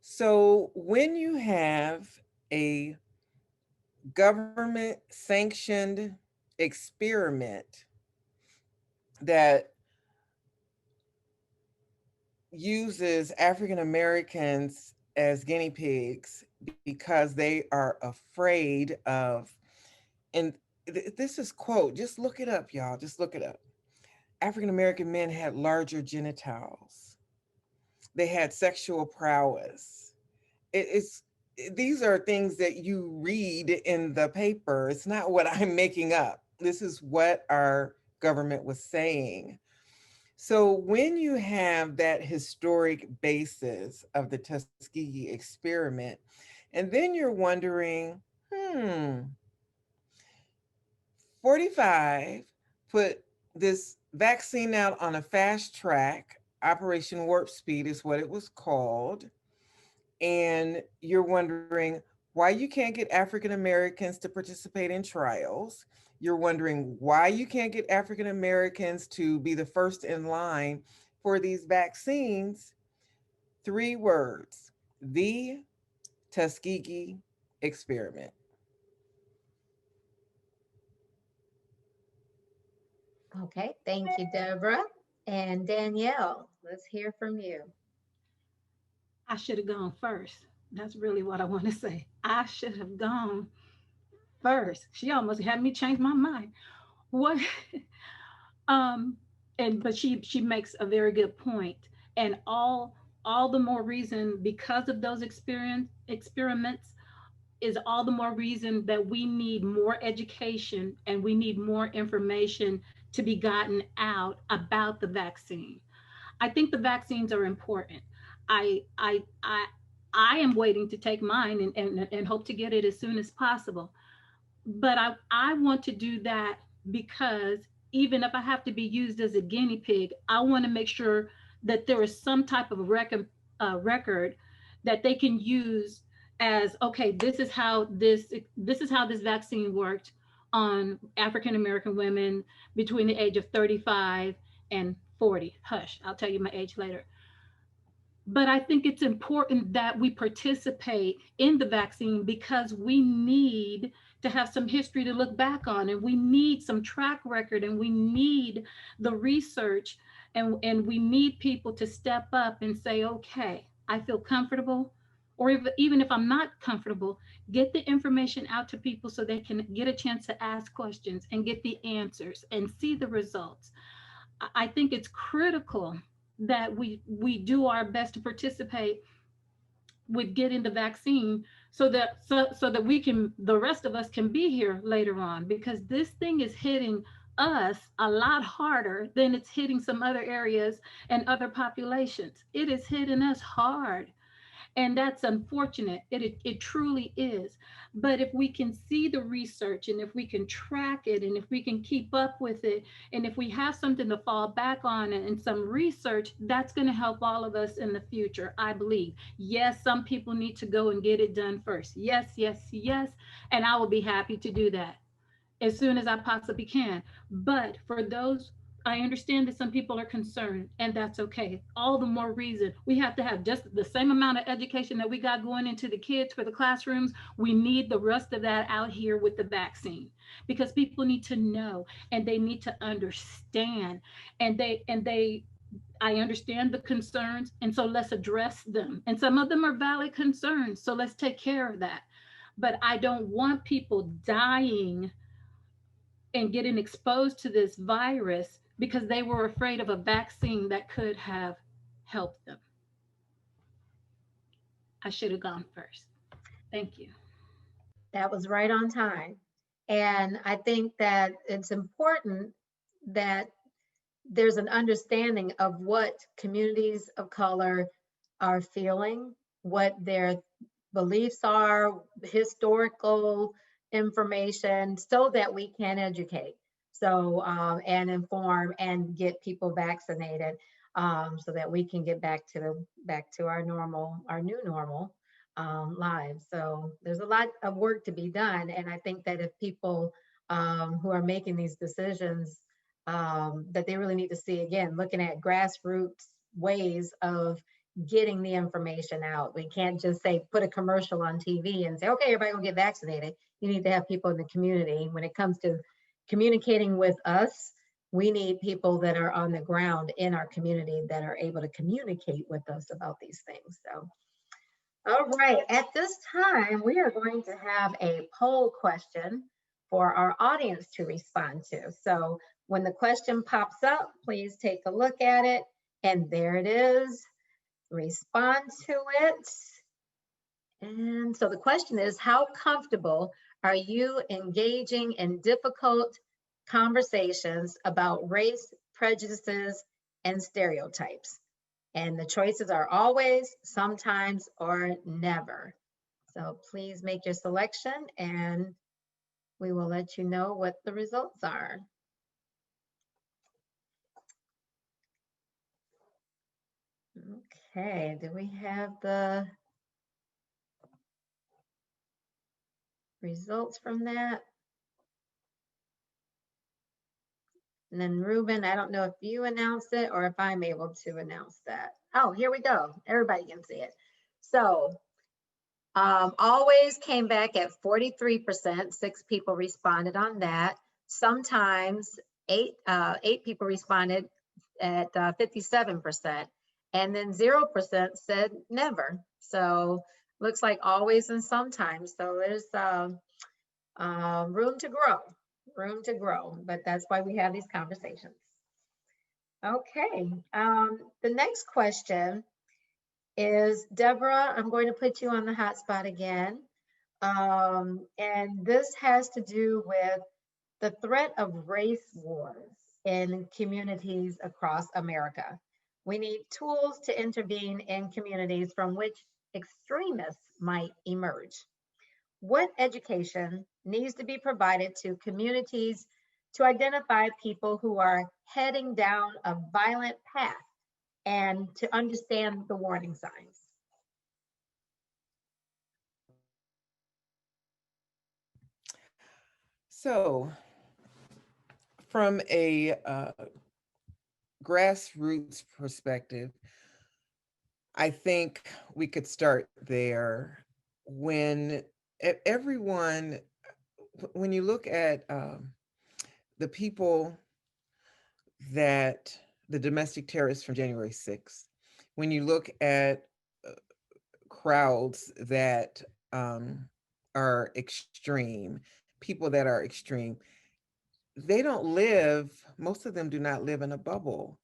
So when you have a government sanctioned experiment that uses African Americans as guinea pigs because they are afraid of, and this is quote, just look it up, y'all, just look it up. African American men had larger genitals. They had sexual prowess. It's these are things that you read in the paper. It's not what I'm making up. This is what our government was saying. So when you have that historic basis of the Tuskegee experiment, and then you're wondering, 45 put this vaccine out on a fast track. Operation Warp Speed is what it was called. And you're wondering why you can't get African Americans to participate in trials. You're wondering why you can't get African Americans to be the first in line for these vaccines. 3 words: the Tuskegee Experiment. Okay, thank you, Deborah. And Danielle, let's hear from you. I should have gone first. That's really what I want to say. I should have gone first. She almost had me change my mind. What um and but she makes a very good point. And all the more reason, because of those experiments, is all the more reason that we need more education and we need more information to be gotten out about the vaccine. I think the vaccines are important. I I I I am waiting to take mine and hope to get it as soon as possible. But I want to do that because even if I have to be used as a guinea pig, I want to make sure that there is some type of record that they can use as, okay, this is how this vaccine worked on African American women between the age of 35 and 40. Hush, I'll tell you my age later. But I think it's important that we participate in the vaccine because we need to have some history to look back on, and we need some track record, and we need the research, and we need people to step up and say, okay, I feel comfortable. Or even if I'm not comfortable, get the information out to people so they can get a chance to ask questions and get the answers and see the results. I think it's critical that we do our best to participate with getting the vaccine so that we can, the rest of us can be here later on, because this thing is hitting us a lot harder than it's hitting some other areas and other populations. It is hitting us hard. And that's unfortunate. It truly is. But if we can see the research, and if we can track it, and if we can keep up with it, and if we have something to fall back on and some research, that's going to help all of us in the future, I believe. Yes, some people need to go and get it done first. Yes, yes, yes. And I will be happy to do that as soon as I possibly can. But for those, I understand that some people are concerned, and that's okay. All the more reason we have to have just the same amount of education that we got going into the kids for the classrooms. We need the rest of that out here with the vaccine, because people need to know and they need to understand, and I understand the concerns, and so let's address them. And some of them are valid concerns, so let's take care of that. But I don't want people dying and getting exposed to this virus because they were afraid of a vaccine that could have helped them. I should have gone first. Thank you. That was right on time. And I think that it's important that there's an understanding of what communities of color are feeling, what their beliefs are, historical information, so that we can educate, so and inform and get people vaccinated, so that we can get back to our new normal lives. So there's a lot of work to be done, and I think that if people who are making these decisions, that they really need to see, again, looking at grassroots ways of getting the information out. We can't just say, put a commercial on TV and say, okay, everybody go get vaccinated. You need to have people in the community. When it comes to communicating with us, we need people that are on the ground in our community that are able to communicate with us about these things. So, all right, at this time, we are going to have a poll question for our audience to respond to. So when the question pops up, please take a look at it. And there it is. Respond to it. And so the question is, how comfortable are you engaging in difficult conversations about race, prejudices, and stereotypes? And the choices are always, sometimes, or never. So please make your selection and we will let you know what the results are. Okay, do we have the results from that? And then Ruben, I don't know if you announced it or if I'm able to announce that. Oh, here we go. Everybody can see it. So always came back at 43%. 6 people responded on that. Sometimes eight people responded at 57%. And then 0% said never. So looks like always and sometimes. So there's room to grow, but that's why we have these conversations. Okay, the next question is, Deborah, I'm going to put you on the hot spot again. And this has to do with the threat of race wars in communities across America. We need tools to intervene in communities from which extremists might emerge. What education needs to be provided to communities to identify people who are heading down a violent path and to understand the warning signs? So, from a grassroots perspective, I think we could start there. When everyone, when you look at the people that the domestic terrorists from January 6th, when you look at crowds that are extreme, people that are extreme, they don't live, most of them do not live in a bubble.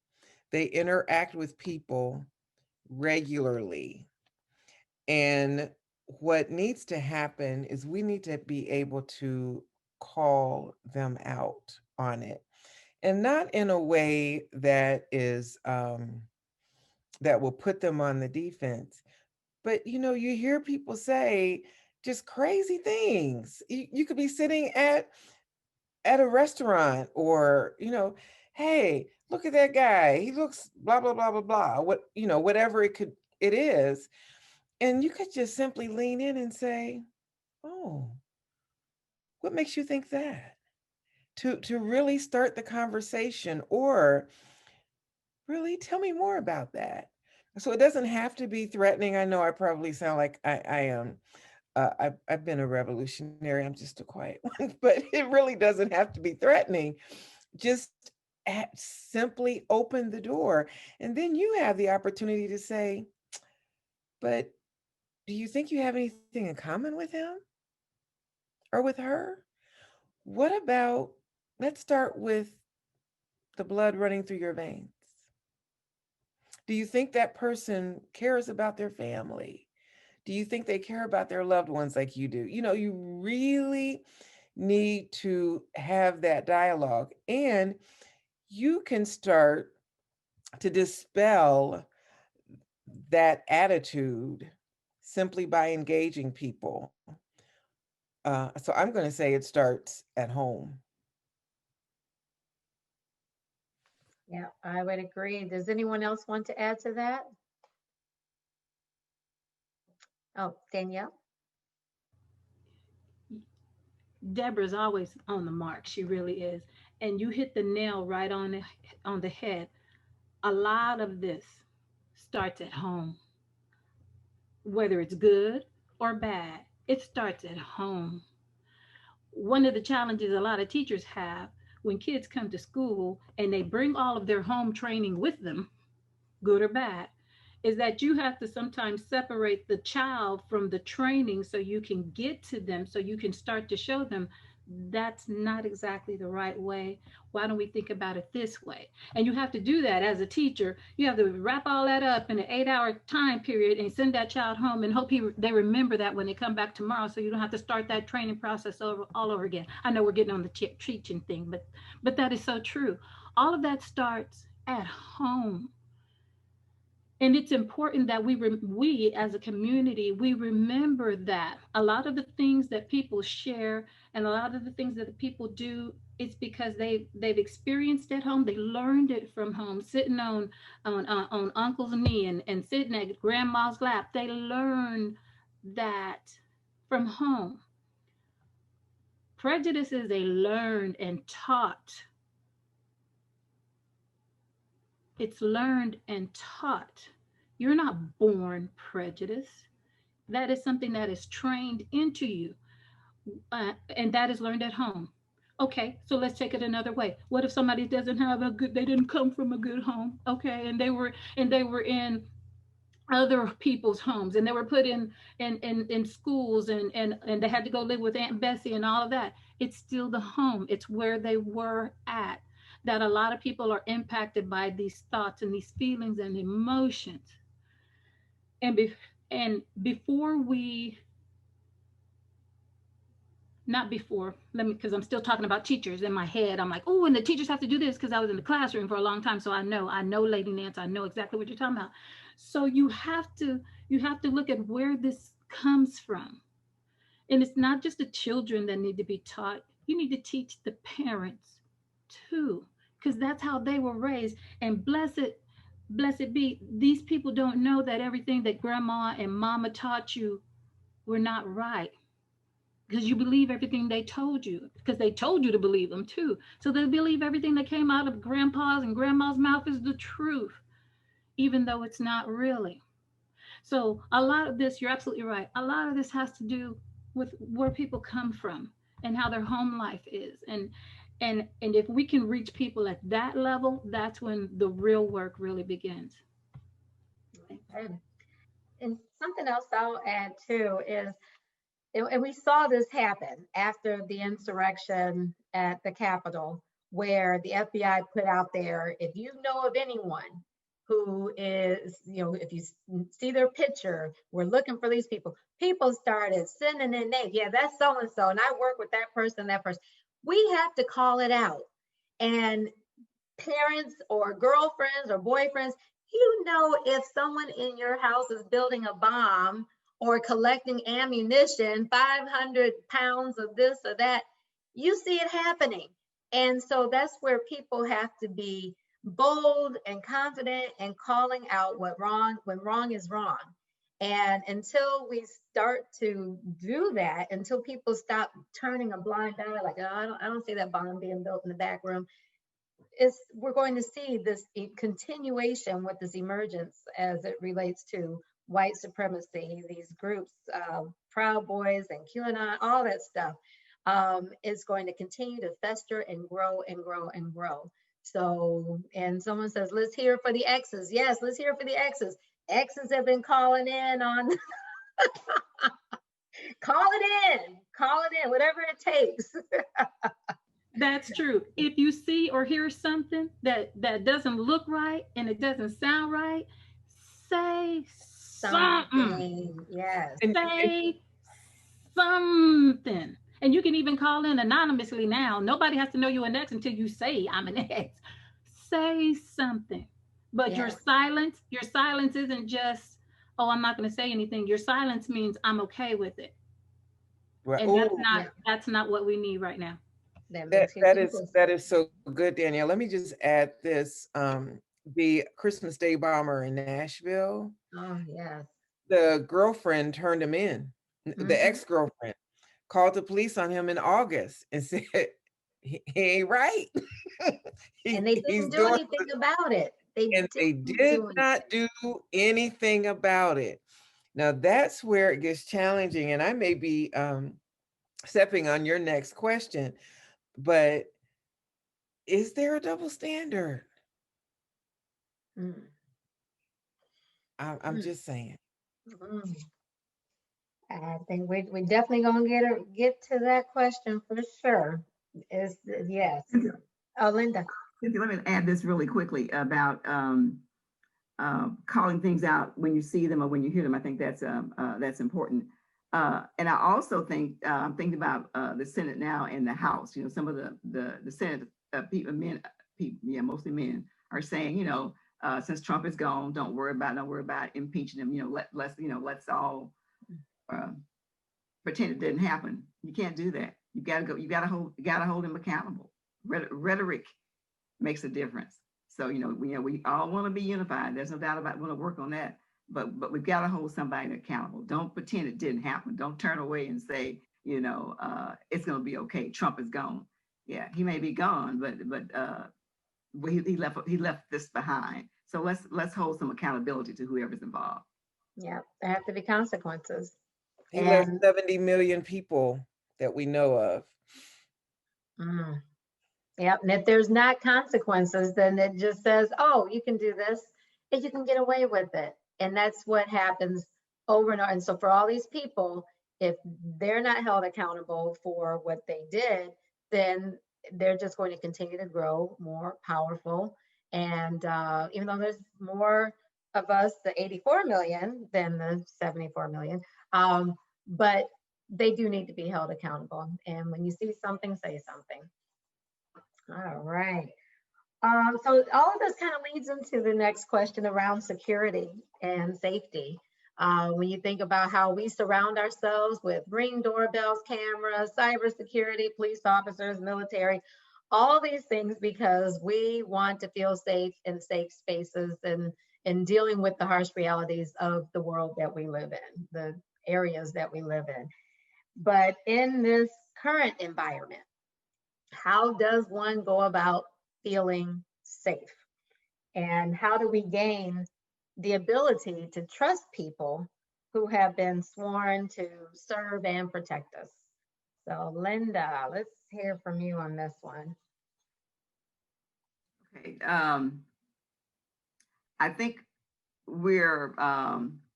They interact with people regularly. And what needs to happen is we need to be able to call them out on it. And not in a way that is that will put them on the defense. But you hear people say just crazy things. You could be sitting at a restaurant, or hey, look at that guy, he looks blah blah blah blah blah, whatever it is, and you could just simply lean in and say, oh, what makes you think that, to really start the conversation, or really tell me more about that. So it doesn't have to be threatening. I know I probably sound like I am. I've been a revolutionary. I'm just a quiet one, but it really doesn't have to be threatening. Just simply open the door. And then you have the opportunity to say, but do you think you have anything in common with him or with her? What about, let's start with the blood running through your veins. Do you think that person cares about their family? Do you think they care about their loved ones like you do? You really need to have that dialogue, and you can start to dispel that attitude simply by engaging people. So I'm going to say it starts at home. Yeah, I would agree. Does anyone else want to add to that? Oh, Danielle? Deborah's always on the mark. She really is. And you hit the nail right on the head. A lot of this starts at home. Whether it's good or bad, it starts at home. One of the challenges a lot of teachers have when kids come to school and they bring all of their home training with them, good or bad, is that you have to sometimes separate the child from the training so you can get to them, so you can start to show them that's not exactly the right way. Why don't we think about it this way? And you have to do that as a teacher. You have to wrap all that up in an 8-hour time period and send that child home and hope they remember that when they come back tomorrow, so you don't have to start that training process all over again. I know we're getting on the teaching thing, but that is so true. All of that starts at home. And it's important that we as a community, we remember that a lot of the things that people share and a lot of the things that the people do, it's because they've experienced at home. They learned it from home, sitting on uncle's knee and sitting at grandma's lap. They learned that from home. Prejudice is a learned and taught. It's learned and taught. You're not born prejudiced. That is something that is trained into you, and that is learned at home. Okay, so let's take it another way. What if somebody doesn't have a good? They didn't come from a good home. Okay, and they were in other people's homes, and they were put in schools, and they had to go live with Aunt Bessie and all of that. It's still the home. It's where they were at. That a lot of people are impacted by these thoughts and these feelings and emotions. And before we not before. Because I'm still talking about teachers in my head. I'm like, oh, and the teachers have to do this because I was in the classroom for a long time. So I know, Lady Nance, I know exactly what you're talking about. So you have to look at where this comes from. And it's not just the children that need to be taught. You need to teach the parents too, because that's how they were raised. And blessed be, these people don't know that everything that grandma and mama taught you were not right, because you believe everything they told you, because they told you to believe them too. So they believe everything that came out of grandpa's and grandma's mouth is the truth, even though it's not really. So a lot of this, you're absolutely right. A lot of this has to do with where people come from and how their home life is. And if we can reach people at that level, that's when the real work really begins. Okay. And something else I'll add too is, and we saw this happen after the insurrection at the Capitol, where the FBI put out there, if you know of anyone who is, if you see their picture, we're looking for these people. People started sending in names. Yeah, that's so-and-so, and I work with that person, that person. We have to call it out. And parents or girlfriends or boyfriends, if someone in your house is building a bomb or collecting ammunition, 500 pounds of this or that, you see it happening. And so that's where people have to be bold and confident and calling out when wrong is wrong. And until we start to do that, until people stop turning a blind eye, like, oh, I don't see that bomb being built in the back room, we're going to see this continuation with this emergence as it relates to white supremacy, these groups, Proud Boys and QAnon, all that stuff is going to continue to fester and grow and grow and grow. So, and someone says, let's hear for the X's. Yes, let's hear for the X's. X's have been calling in on, call it in, whatever it takes. That's true. If you see or hear something that doesn't look right and it doesn't sound right, say something. Yes. Say something. And you can even call in anonymously now. Nobody has to know you're an X until you say I'm an X. Say something. But your silence isn't just, oh, I'm not going to say anything. Your silence means I'm okay with it. Right. And that's not what we need right now. That is so good, Danielle. Let me just add this. The Christmas Day bomber in Nashville. Oh, yes. The girlfriend turned him in. Mm-hmm. The ex-girlfriend called the police on him in August and said, he ain't right. And they didn't do anything about it. They did not do anything about it. Now, that's where it gets challenging. And I may be stepping on your next question, but is there a double standard? I'm just saying. I think we're definitely gonna get to that question for sure. Yes. Oh, Linda. Cynthia, let me add this really quickly about calling things out when you see them or when you hear them. I think that's important. And I also think I'm thinking about the Senate now and the House. Some of the Senate people, mostly men, are saying, since Trump is gone, don't worry about impeaching him. Let's all pretend it didn't happen. You can't do that. You gotta hold him accountable. Rhetoric makes a difference. So we all want to be unified. There's no doubt about want to work on that. But we've got to hold somebody accountable. Don't pretend it didn't happen. Don't turn away and say, it's going to be okay. Trump is gone. Yeah, he may be gone, but he left this behind. So let's hold some accountability to whoever's involved. Yeah, there have to be consequences. He left 70 million people that we know of. Yep, and if there's not consequences, then it just says, oh, you can do this, and you can get away with it. And that's what happens over and over. And so for all these people, if they're not held accountable for what they did, then they're just going to continue to grow more powerful. And even though there's more of us, the 84 million, than the 74 million, but they do need to be held accountable. And when you see something, say something. All right. So all of this kind of leads into the next question around security and safety. When you think about how we surround ourselves with Ring doorbells, cameras, cybersecurity, police officers, military, all these things because we want to feel safe in safe spaces and dealing with the harsh realities of the world that we live in, the areas that we live in. But in this current environment, how does one go about feeling safe? And how do we gain the ability to trust people who have been sworn to serve and protect us? So Linda, let's hear from you on this one. Okay. I think we're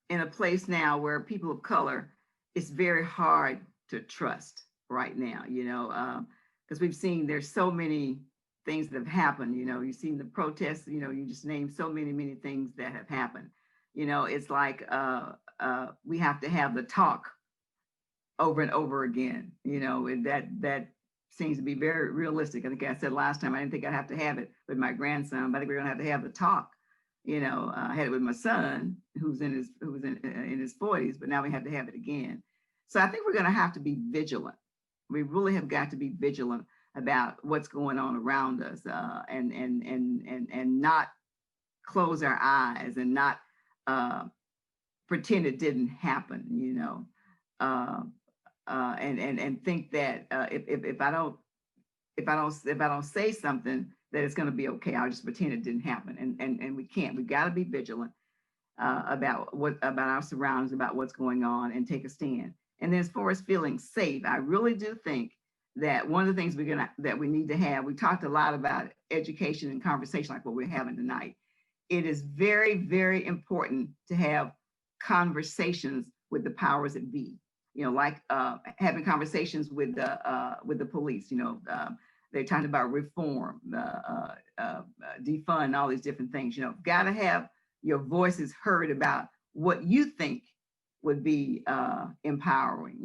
in a place now where people of color, it's very hard to trust right now, because we've seen there's so many things that have happened. You've seen the protests, you just named so many things that have happened. It's like we have to have the talk over and over again, and that seems to be very realistic. I think I said last time, I didn't think I'd have to have it with my grandson, but I think we're gonna have the talk. I had it with my son who's in his 40s, but now we have to have it again. So I think we're gonna have to be vigilant. We really have got to be vigilant about what's going on around us, and not close our eyes and not pretend it didn't happen, and think that if I don't say something, that it's going to be okay. I'll just pretend it didn't happen, and we can't. We've got to be vigilant about our surroundings, about what's going on, and take a stand. And then as far as feeling safe, I really do think that one of the things that we need to have. We talked a lot about education and conversation, like what we're having tonight. It is very, very important to have conversations with the powers that be. Like having conversations with the police. They're talking about reform, defund, all these different things. Got to have your voices heard about what you think would be empowering.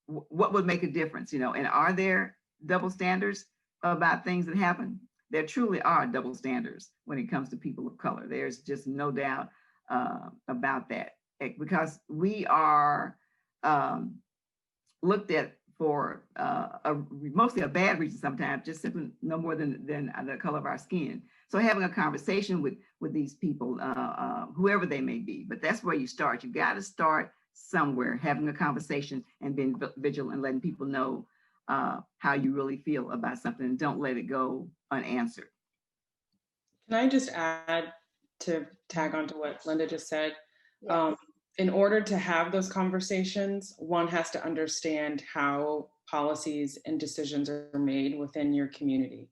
What would make a difference? And are there double standards about things that happen? There truly are double standards when it comes to people of color. There's just no doubt about that, because we are looked at for mostly a bad reason sometimes, just simply no more than the color of our skin. So having a conversation with these people, whoever they may be, but that's where you start. You got to start somewhere, having a conversation and being vigilant and letting people know how you really feel about something, and don't let it go unanswered. Can I just add, to tag on to what Linda just said? Yes. In order to have those conversations, one has to understand how policies and decisions are made within your community.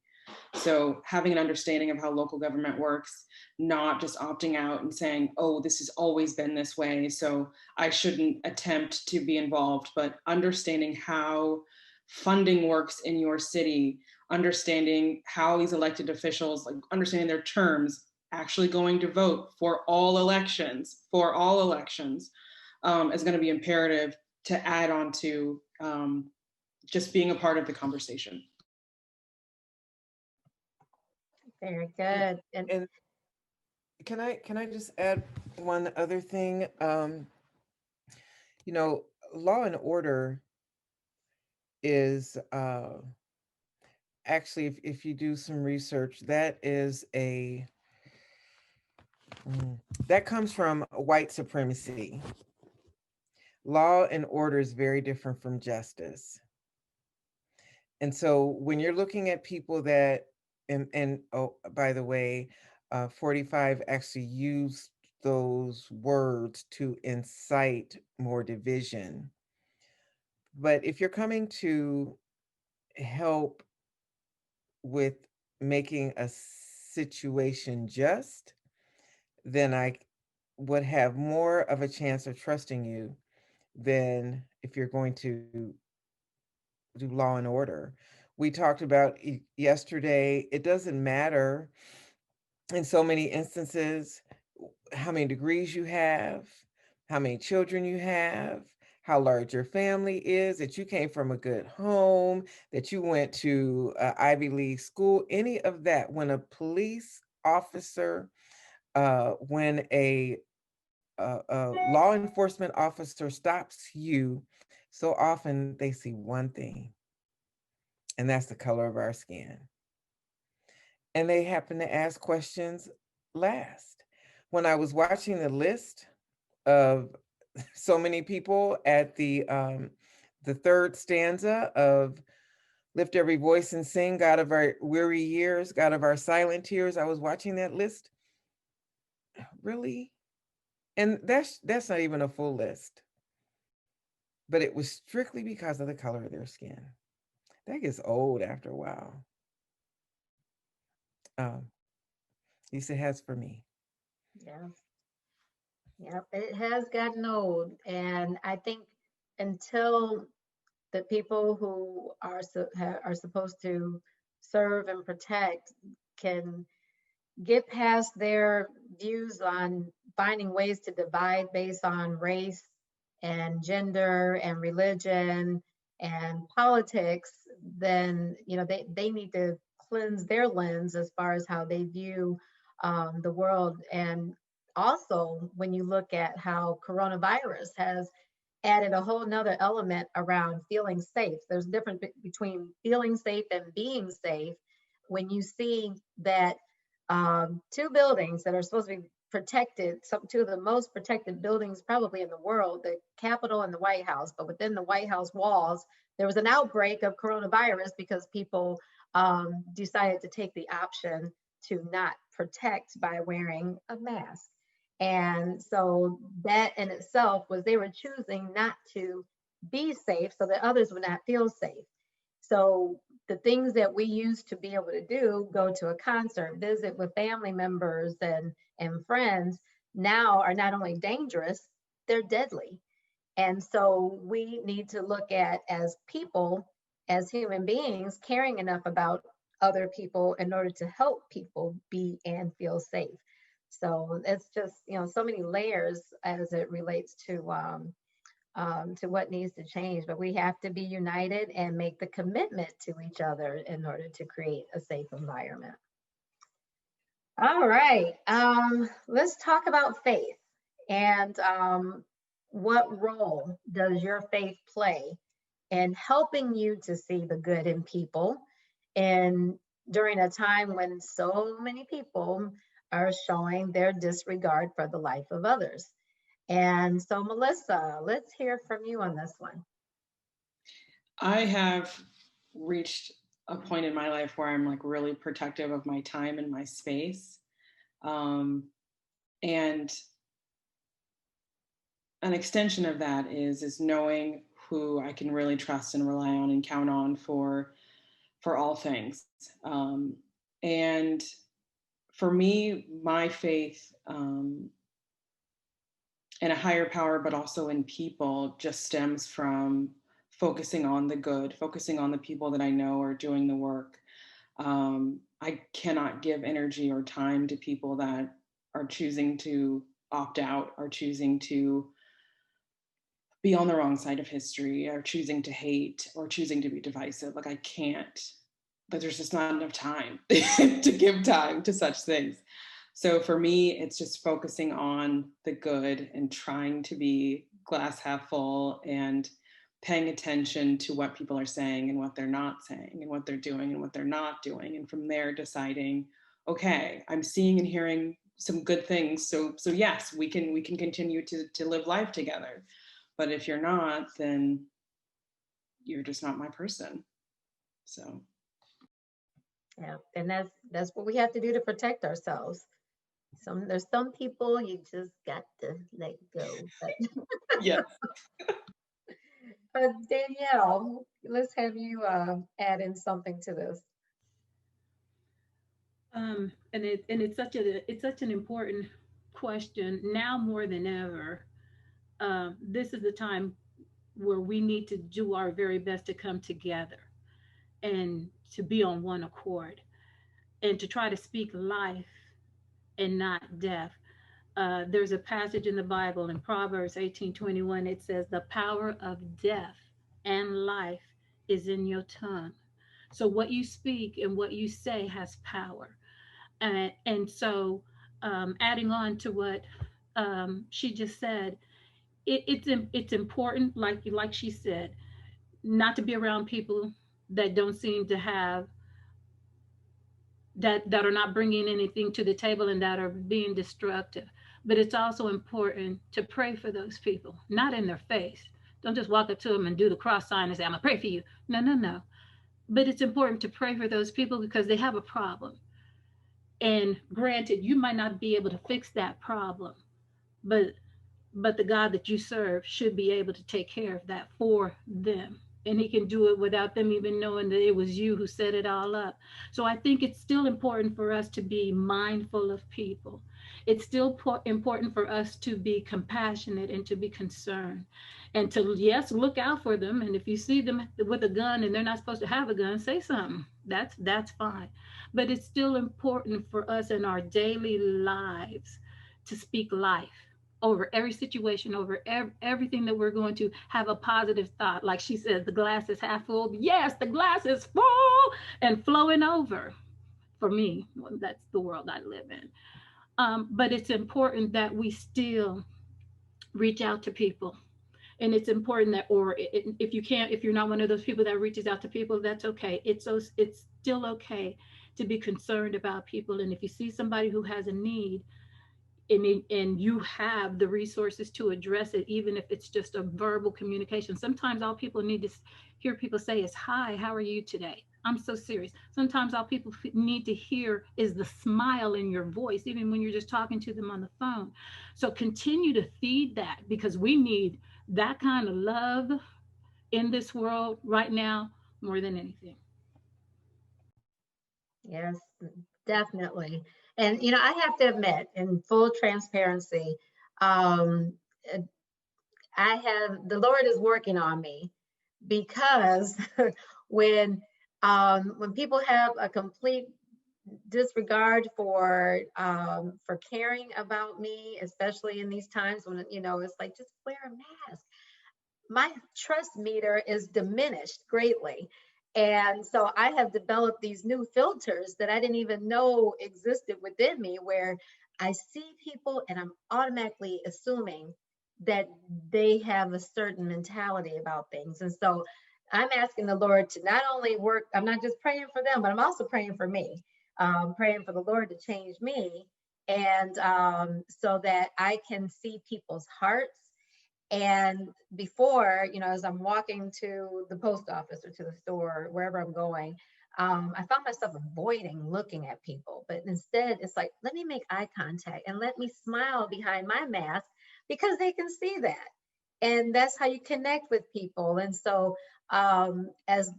So having an understanding of how local government works, not just opting out and saying, oh, this has always been this way, so I shouldn't attempt to be involved, but understanding how funding works in your city, understanding how these elected officials, like understanding their terms, actually going to vote for all elections, is going to be imperative to add on to just being a part of the conversation. Very good. And can I just add one other thing? Law and order is actually, if you do some research, that comes from white supremacy. Law and order is very different from justice. And so when you're looking at people that, and oh, by the way, 45 actually used those words to incite more division. But if you're coming to help with making a situation just, then I would have more of a chance of trusting you than if you're going to do law and order. We talked about yesterday, it doesn't matter in so many instances how many degrees you have, how many children you have, how large your family is, that you came from a good home, that you went to Ivy League school, any of that. When a police officer, when a law enforcement officer stops you, so often they see one thing, and that's the color of our skin. And they happen to ask questions last. When I was watching the list of so many people at the third stanza of Lift Every Voice and Sing, God of our weary years, God of our silent tears, I was watching that list. Really? And that's not even a full list. But it was strictly because of the color of their skin. That gets old after a while. At least it has for me. Yeah. Yep, it has gotten old. And I think until the people who are supposed to serve and protect can get past their views on finding ways to divide based on race and gender and religion and politics, then they need to cleanse their lens as far as how they view the world. And also, when you look at how coronavirus has added a whole nother element around feeling safe. There's a difference between feeling safe and being safe. When you see that two buildings that are supposed to be protected, two of the most protected buildings probably in the world, the Capitol and the White House, but within the White House walls, there was an outbreak of coronavirus because people decided to take the option to not protect by wearing a mask. And so that in itself was they were choosing not to be safe so that others would not feel safe. So the things that we used to be able to do, go to a concert, visit with family members and friends, now are not only dangerous, they're deadly. And so we need to look at, as people, as human beings, caring enough about other people in order to help people be and feel safe. So it's just, so many layers as it relates to what needs to change. But we have to be united and make the commitment to each other in order to create a safe environment. All right, let's talk about faith. And what role does your faith play in helping you to see the good in people, and during a time when so many people are showing their disregard for the life of others? And so, Melissa, let's hear from you on this one. I have reached a point in my life where I'm like really protective of my time and my space. And an extension of that is knowing who I can really trust and rely on and count on for all things. And for me, my faith in a higher power, but also in people, just stems from focusing on the good, focusing on the people that I know are doing the work. I cannot give energy or time to people that are choosing to opt out, or choosing to be on the wrong side of history, or choosing to hate, or choosing to be divisive. Like I can't, but there's just not enough time to give time to such things. So for me, it's just focusing on the good and trying to be glass half full and paying attention to what people are saying and what they're not saying and what they're doing and what they're not doing. And from there deciding, okay, I'm seeing and hearing some good things. So yes, we can continue to live life together. But if you're not, then you're just not my person. So. Yeah, and that's what we have to do to protect ourselves. There's some people you just got to let go. Yes. Danielle, let's have you add in something to this. And it's such an important question now more than ever. This is the time where we need to do our very best to come together and to be on one accord and to try to speak life and not death. there's a passage in the Bible in Proverbs 18:21. It says, the power of death and life is in your tongue. So what you speak and what you say has power. And so adding on to what she just said, it's important, like she said, not to be around people that don't seem to have that are not bringing anything to the table and that are being destructive. But it's also important to pray for those people, not in their face. Don't just walk up to them and do the cross sign and say, I'm gonna pray for you. No, no, no. But it's important to pray for those people because they have a problem. And granted, you might not be able to fix that problem, but the God that you serve should be able to take care of that for them. And he can do it without them even knowing that it was you who set it all up. So I think it's still important for us to be mindful of people. It's still important for us to be compassionate and to be concerned and to, yes, look out for them. And if you see them with a gun and they're not supposed to have a gun, say something. That's fine. But it's still important for us in our daily lives to speak life over every situation, over everything that we're going to have a positive thought. Like she said, the glass is half full. Yes, the glass is full and flowing over. For me, that's the world I live in. But it's important that we still reach out to people. And it's important that, or if you can't, if you're not one of those people that reaches out to people, that's okay. It's still okay to be concerned about people. And if you see somebody who has a need, and you have the resources to address it, even if it's just a verbal communication. Sometimes all people need to hear people say is, hi, how are you today? I'm so serious. Sometimes all people need to hear is the smile in your voice, even when you're just talking to them on the phone. So continue to feed that, because we need that kind of love in this world right now more than anything. Yes, definitely. And, I have to admit, in full transparency, the Lord is working on me, because when people have a complete disregard for caring about me, especially in these times when, it's like, just wear a mask. My trust meter is diminished greatly. And so I have developed these new filters that I didn't even know existed within me, where I see people and I'm automatically assuming that they have a certain mentality about things. And so I'm asking the Lord to not only work, I'm not just praying for them, but I'm also praying for me, praying for the Lord to change me, and so that I can see people's hearts. And before, as I'm walking to the post office or to the store, wherever I'm going, I found myself avoiding looking at people. But instead, it's like, let me make eye contact and let me smile behind my mask, because they can see that. And that's how you connect with people. And so as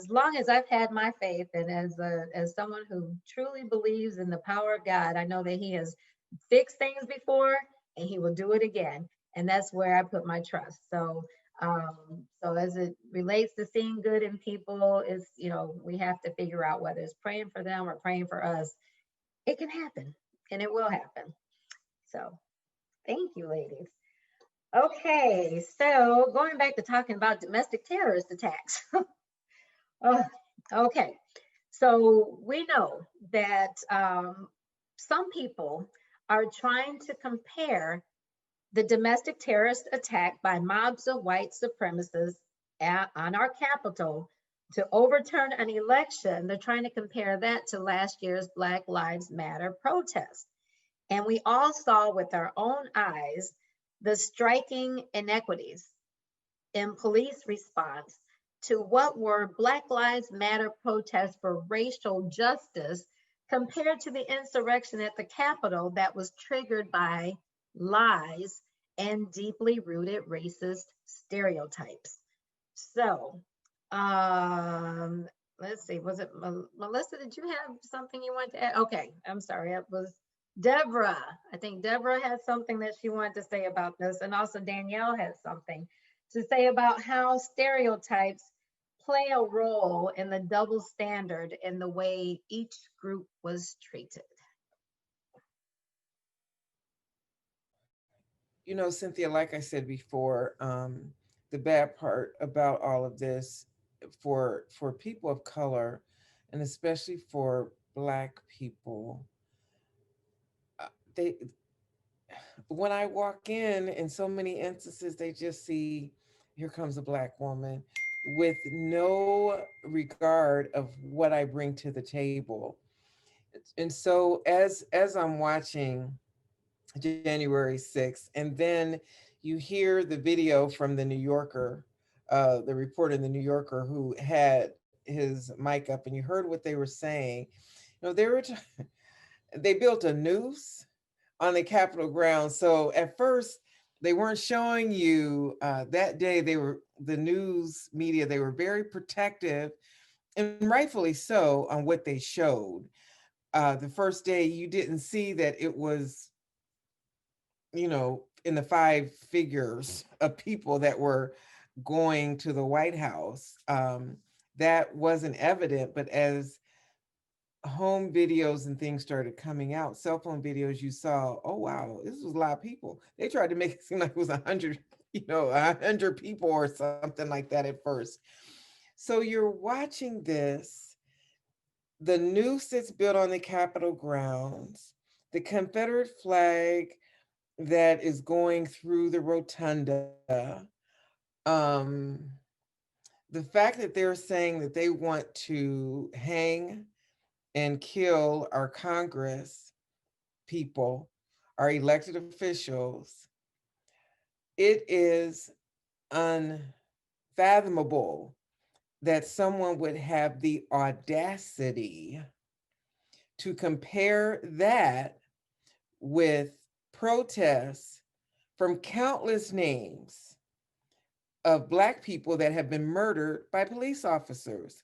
long as I've had my faith, and as someone who truly believes in the power of God, I know that he has fixed things before and he will do it again. And that's where I put my trust. So as it relates to seeing good in people, is, we have to figure out whether it's praying for them or praying for us. It can happen, and it will happen. So thank you, ladies. Okay, so going back to talking about domestic terrorist attacks. Okay, so we know that some people are trying to compare the domestic terrorist attack by mobs of white supremacists on our Capitol to overturn an election. They're trying to compare that to last year's Black Lives Matter protest. And we all saw with our own eyes the striking inequities in police response to what were Black Lives Matter protests for racial justice, compared to the insurrection at the Capitol that was triggered by lies and deeply rooted racist stereotypes. So let's see, was it Melissa? Did you have something you wanted to add? Okay, I'm sorry, it was Deborah. I think Deborah had something that she wanted to say about this, and also Danielle had something to say about how stereotypes play a role in the double standard in the way each group was treated. You know, Cynthia, like I said before, the bad part about all of this for people of color, and especially for Black people, they when I walk in so many instances, they just see, here comes a Black woman with no regard of what I bring to the table. And so as I'm watching January 6th, and then you hear the video from the New Yorker, the reporter in the New Yorker who had his mic up, and you heard what they were saying. You know, they built a noose on the Capitol grounds. So at first, they weren't showing you that day. The news media. They were very protective, and rightfully so, on what they showed. The first day, you didn't see that it was, in the five figures of people that were going to the White House. That wasn't evident, but as home videos and things started coming out, cell phone videos, you saw, oh wow, this was a lot of people. They tried to make it seem like it was 100, 100 people or something like that at first. So you're watching this, the noose that's built on the Capitol grounds, the Confederate flag that is going through the rotunda. Um, the fact that they're saying that they want to hang and kill our Congress people, our elected officials, it is unfathomable that someone would have the audacity to compare that with protests from countless names of Black people that have been murdered by police officers.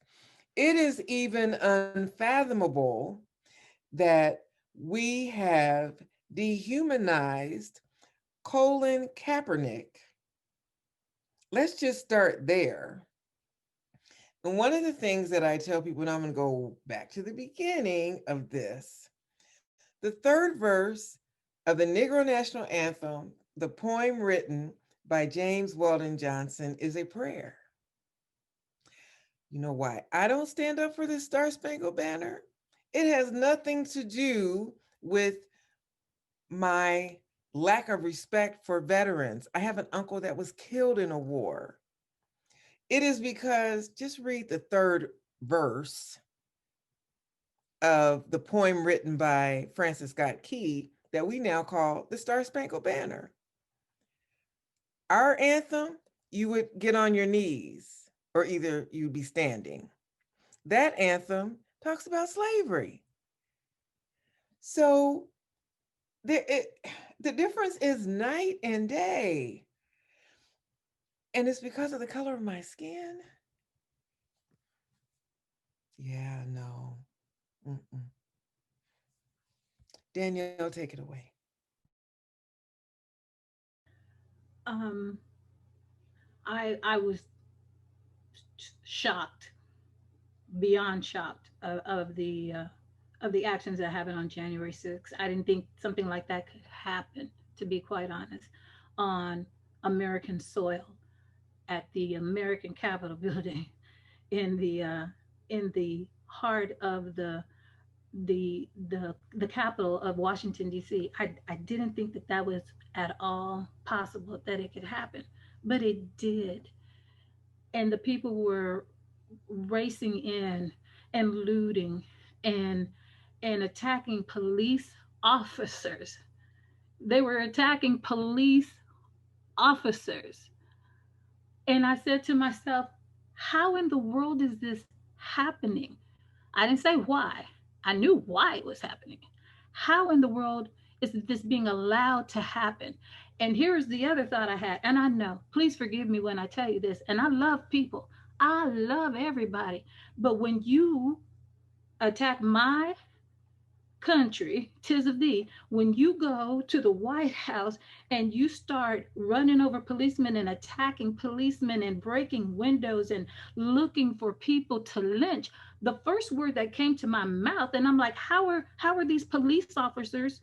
It is even unfathomable that we have dehumanized Colin Kaepernick. Let's just start there. And one of the things that I tell people, and I'm going to go back to the beginning of this, the third verse of the Negro National Anthem, the poem written by James Weldon Johnson, is a prayer. You know why I don't stand up for the Star Spangled Banner? It has nothing to do with my lack of respect for veterans. I have an uncle that was killed in a war. It is because, just read the third verse of the poem written by Francis Scott Key that we now call the Star Spangled Banner. Our anthem, you would get on your knees, or either you'd be standing. That anthem talks about slavery. So the difference is night and day. And it's because of the color of my skin. Yeah, no. Mm-mm. Danielle, take it away. Um, I was shocked, beyond shocked of the actions that happened on January 6th. I didn't think something like that could happen, to be quite honest, on American soil at the American Capitol building in the heart of the capital of Washington D.C. I didn't think that that was at all possible that it could happen, but it did, and the people were racing in and looting and attacking police officers. They were attacking police officers. And I said to myself, how in the world is this happening? I didn't say why. I knew why it was happening. How in the world is this being allowed to happen? And here's the other thought I had. And I know, please forgive me when I tell you this. And I love people, I love everybody. But when you attack my country, 'tis of thee, when you go to the White House and you start running over policemen and attacking policemen and breaking windows and looking for people to lynch, the first word that came to my mouth, and I'm like, how are these police officers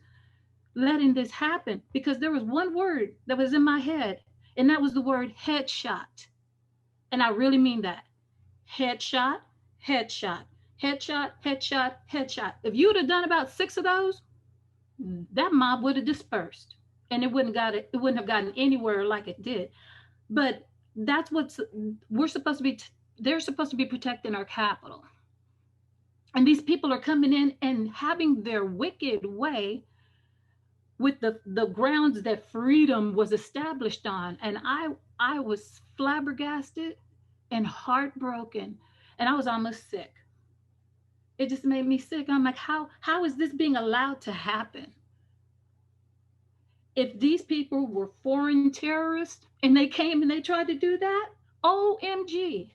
letting this happen, because there was one word that was in my head, and that was the word headshot. And I really mean that. Headshot, headshot, headshot, headshot, headshot. If you would have done about 6 of those, that mob would have dispersed, and it wouldn't have gotten anywhere like it did. But that's what's we're supposed to be. They're supposed to be protecting our capital, and these people are coming in and having their wicked way with the grounds that freedom was established on. And I was flabbergasted and heartbroken, and I was almost sick. It just made me sick. I'm like, how is this being allowed to happen? If these people were foreign terrorists and they came and they tried to do that, OMG,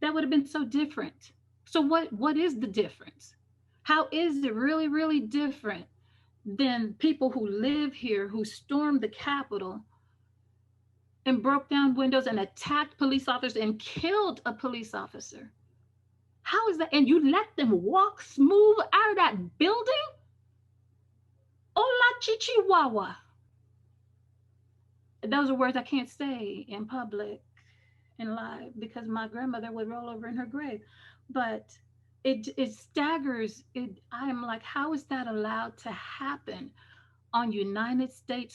that would have been so different. So what is the difference? How is it really, really different than people who live here, who stormed the Capitol and broke down windows and attacked police officers and killed a police officer? How is that? And you let them walk smooth out of that building? Hola Chichihuahua. Those are words I can't say in public and live because my grandmother would roll over in her grave. But it staggers. I am like, how is that allowed to happen on United States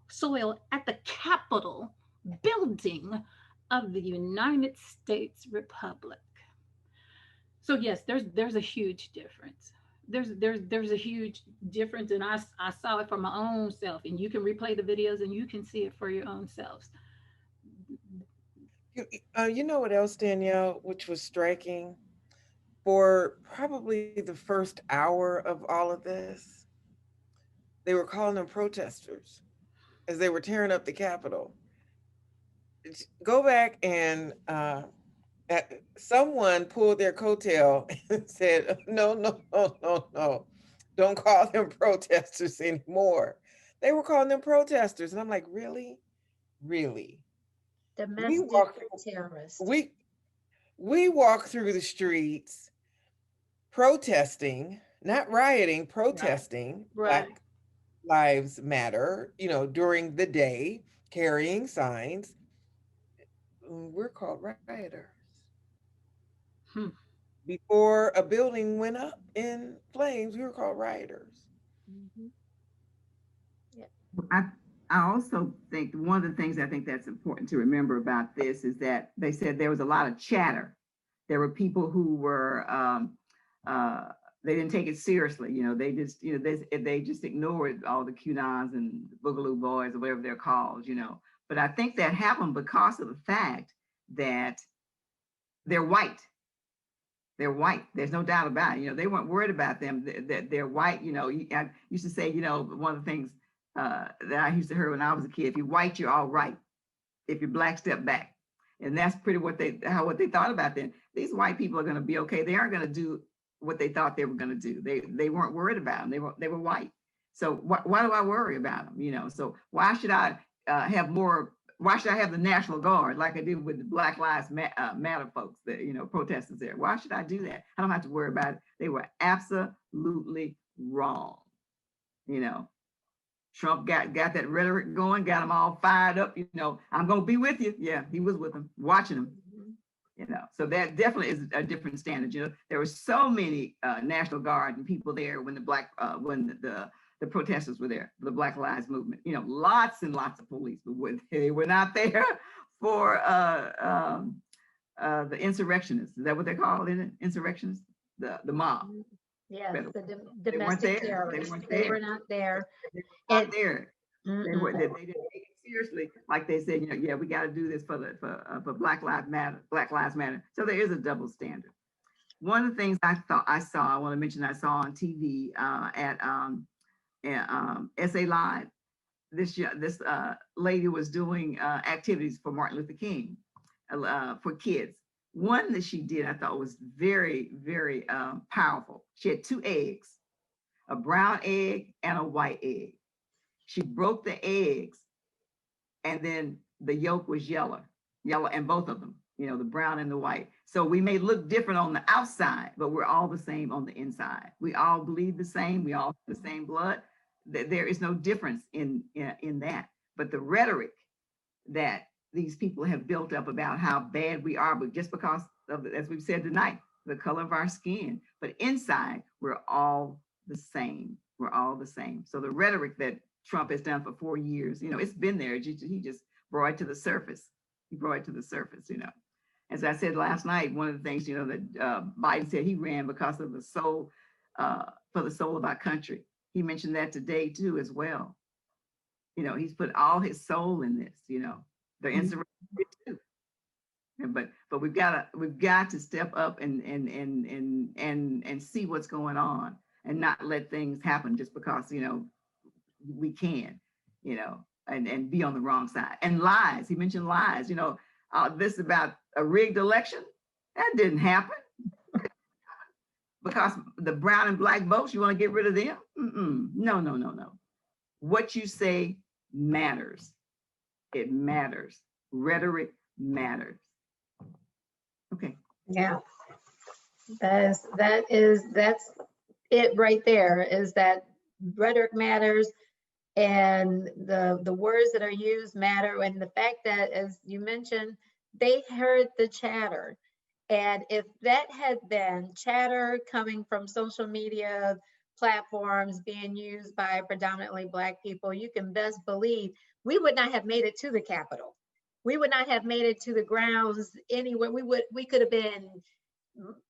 soil at the Capitol building of the United States Republic? So yes, there's a huge difference. There's a huge difference, and I saw it for my own self. And you can replay the videos, and you can see it for your own selves. You know what else, Danielle, which was striking? For probably the first hour of all of this, they were calling them protesters as they were tearing up the Capitol. Go back and someone pulled their coattail and said, no, don't call them protesters anymore. They were calling them protesters. And I'm like, really? Domestic terrorists. We walk through the streets protesting, not rioting, protesting Right. Black Lives Matter, during the day, carrying signs. We're called rioters. Before a building went up in flames, we were called rioters. I also think one of the things I think that's important to remember about this is that they said there was a lot of chatter. There were people who were they didn't take it seriously. They just they just ignored all the QAnons and Boogaloo Boys or whatever they're called. But I think that happened because of the fact that they're white. They're white. There's no doubt about it. They weren't worried about them. They're white. I used to say, one of the things that I used to hear when I was a kid: if you're white, you're all right. If you're black, step back. And that's pretty what they thought about them. These white people are going to be okay. They aren't going to do what they thought they were going to do. They weren't worried about them. They were white. So why do I worry about them? So why should I have more? Why should I have the National Guard like I did with the Black Lives Matter folks, that protesters there? Why should I do that? I don't have to worry about it. They were absolutely wrong. Trump got that rhetoric going, got them all fired up. I'm gonna be with you. Yeah, he was with them, watching them. So that definitely is a different standard. There were so many National Guard and people there when the protesters were there, the Black Lives Movement. Lots and lots of police, but they were not there for the insurrectionists. Is that what they're called? Insurrectionists, the mob. Yes, the They weren't there. domestic terrorists. They were not there. They were not there. They didn't take it seriously, like they said. Yeah, we got to do this for Black Lives Matter. Black Lives Matter. So there is a double standard. One of the things I want to mention, I saw on TV at SA Live. This lady was doing activities for Martin Luther King for kids. One that she did, I thought was very, very powerful. She had 2 eggs, a brown egg and a white egg. She broke the eggs, and then the yolk was yellow, and both of them, the brown and the white. So we may look different on the outside, but we're all the same on the inside. We all bleed the same. We all have the same blood. there is no difference in that. But the rhetoric that these people have built up about how bad we are, but just because of, as we've said tonight, the color of our skin, but inside we're all the same. We're all the same. So the rhetoric that Trump has done for 4 years, it's been there. He just brought it to the surface. He brought it to the surface, As I said last night, one of the things, that Biden said he ran because of the soul, for the soul of our country. He mentioned that today too, as well. He's put all his soul in this, the insurrection too. But we've got to step up and see what's going on and not let things happen just because, we can, and be on the wrong side. And lies, he mentioned lies, this about a rigged election, that didn't happen. Because the brown and black votes, you want to get rid of them? No. What you say matters. It matters. Rhetoric matters. Okay. Yeah, that's it right there, is that rhetoric matters, and the words that are used matter, and the fact that, as you mentioned, they heard the chatter. And if that had been chatter coming from social media platforms being used by predominantly Black people, you can best believe we would not have made it to the Capitol. We would not have made it to the grounds anywhere. We could have been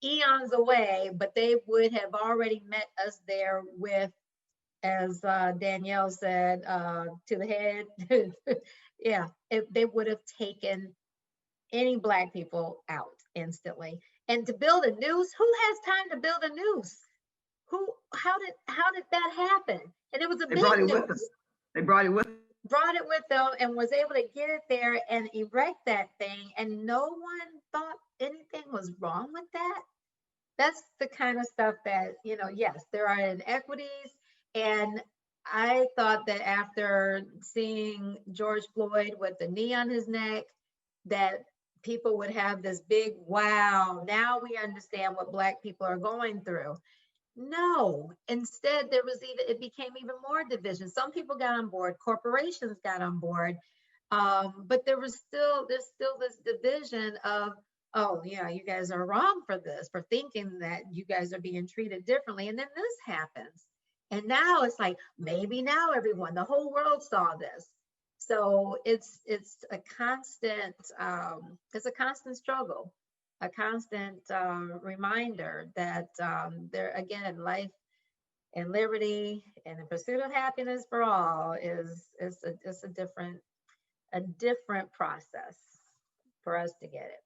eons away, but they would have already met us there with, as Danielle said, to the head. Yeah, they would have taken any Black people out instantly. And to build a noose, who has time to build a noose? How did that happen? And it was a big noose. They brought it with them. Brought it with them and was able to get it there and erect that thing, and no one thought anything was wrong with that. That's the kind of stuff that, yes, there are inequities. And I thought that after seeing George Floyd with the knee on his neck, that people would have this big, wow, now we understand what Black people are going through. No, instead it became even more division. Some people got on board, corporations got on board, but there's still this division of, oh yeah, you guys are wrong for this, for thinking that you guys are being treated differently. And then this happens. And now it's like, maybe now the whole world saw this. So it's a constant, struggle, a constant reminder that there, again, life and liberty and the pursuit of happiness for all is a different process for us to get it.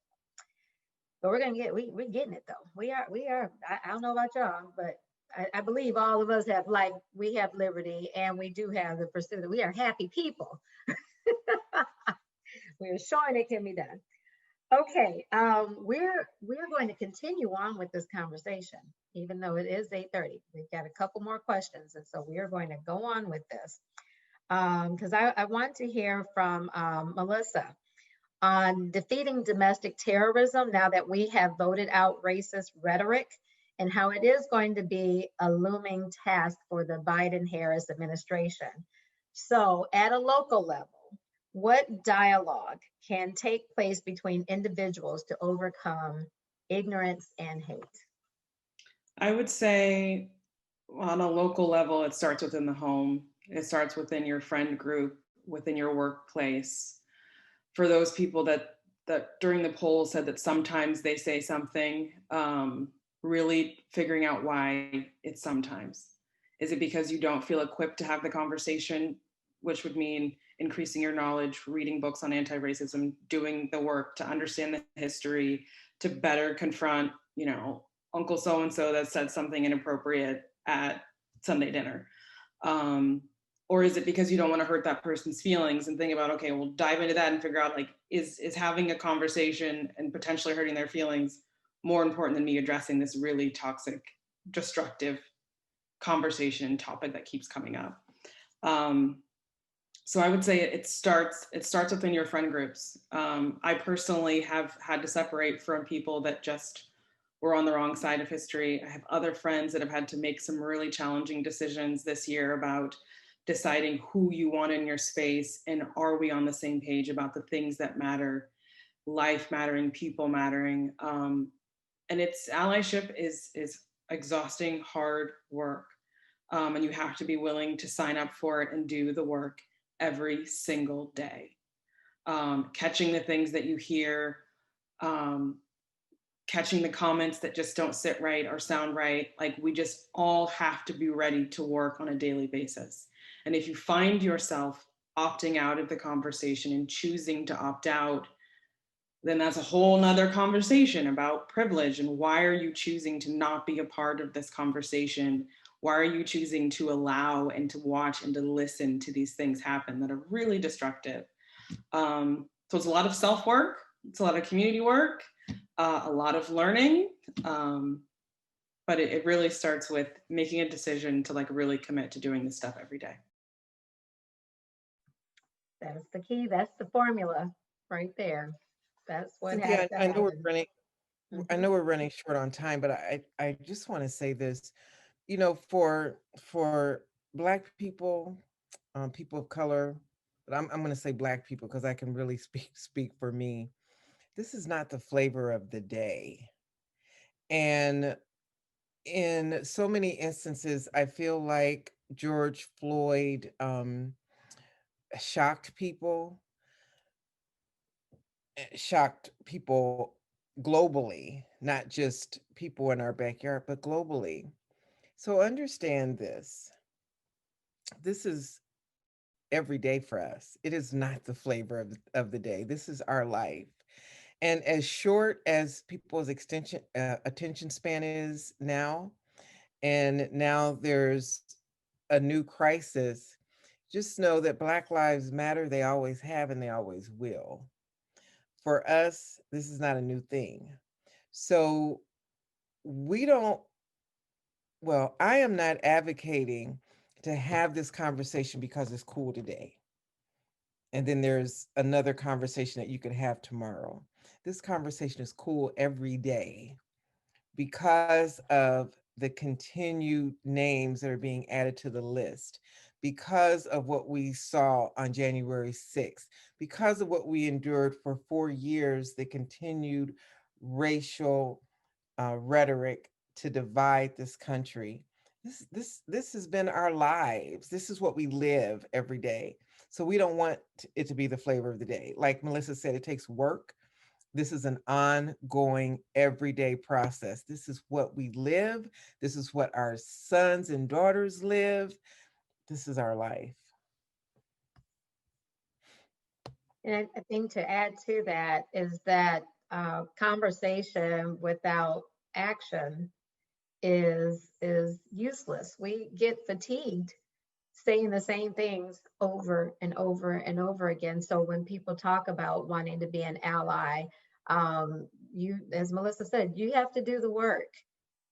But we're getting it though. We are. I don't know about y'all, but I believe all of us have life. We have liberty, and we do have the pursuit. We are happy people. We are showing it can be done. Okay, we're going to continue on with this conversation, even though it is 8:30. We've got a couple more questions, and so we are going to go on with this because I want to hear from Melissa on defeating domestic terrorism now that we have voted out racist rhetoric, and how it is going to be a looming task for the Biden-Harris administration. So at a local level, what dialogue can take place between individuals to overcome ignorance and hate? I would say on a local level, it starts within the home. It starts within your friend group, within your workplace. For those people that during the poll said that sometimes they say something, really figuring out why it's sometimes. Is it because you don't feel equipped to have the conversation, which would mean increasing your knowledge, reading books on anti-racism, doing the work to understand the history, to better confront, Uncle so-and-so that said something inappropriate at Sunday dinner? Or is it because you don't want to hurt that person's feelings and think about, okay, we'll dive into that and figure out, like, is having a conversation and potentially hurting their feelings more important than me addressing this really toxic, destructive conversation topic that keeps coming up? So I would say it starts within your friend groups. I personally have had to separate from people that just were on the wrong side of history. I have other friends that have had to make some really challenging decisions this year about deciding who you want in your space, and are we on the same page about the things that matter, life mattering, people mattering. And it's allyship is exhausting, hard work. And you have to be willing to sign up for it and do the work every single day. Catching the things that you hear, catching the comments that just don't sit right or sound right. Like, we just all have to be ready to work on a daily basis. And if you find yourself opting out of the conversation and choosing to opt out, then that's a whole nother conversation about privilege and why are you choosing to not be a part of this conversation? Why are you choosing to allow and to watch and to listen to these things happen that are really destructive? So it's a lot of self-work, it's a lot of community work, a lot of learning, but it really starts with making a decision to like really commit to doing this stuff every day. That's the key. That's the formula right there. That's what Cynthia, has to I know we're happen. running. I know we're running short on time, but I just want to say this. You know, for Black people, people of color, but I'm going to say Black people because I can really speak for me. This is not the flavor of the day, and in so many instances, I feel like George Floyd shocked people, shocked people globally, not just people in our backyard, but globally. So understand this. This is every day for us. It is not the flavor of the day. This is our life. And as short as people's attention span is now, and now there's a new crisis, just know that Black Lives Matter. They always have and they always will. For us, this is not a new thing. So we don't, well, I am not advocating to have this conversation because it's cool today. And then there's another conversation that you could have tomorrow. This conversation is cool every day because of the continued names that are being added to the list, because of what we saw on January 6th, because of what we endured for 4 years, the continued racial rhetoric to divide this country. This has been our lives. This is what we live every day. So we don't want it to be the flavor of the day. Like Melissa said, it takes work. This is an ongoing, everyday process. This is what we live. This is what our sons and daughters live. This is our life. And I think to add to that is that conversation without action is useless. We get fatigued saying the same things over and over and over again. So when people talk about wanting to be an ally, you, as Melissa said, you have to do the work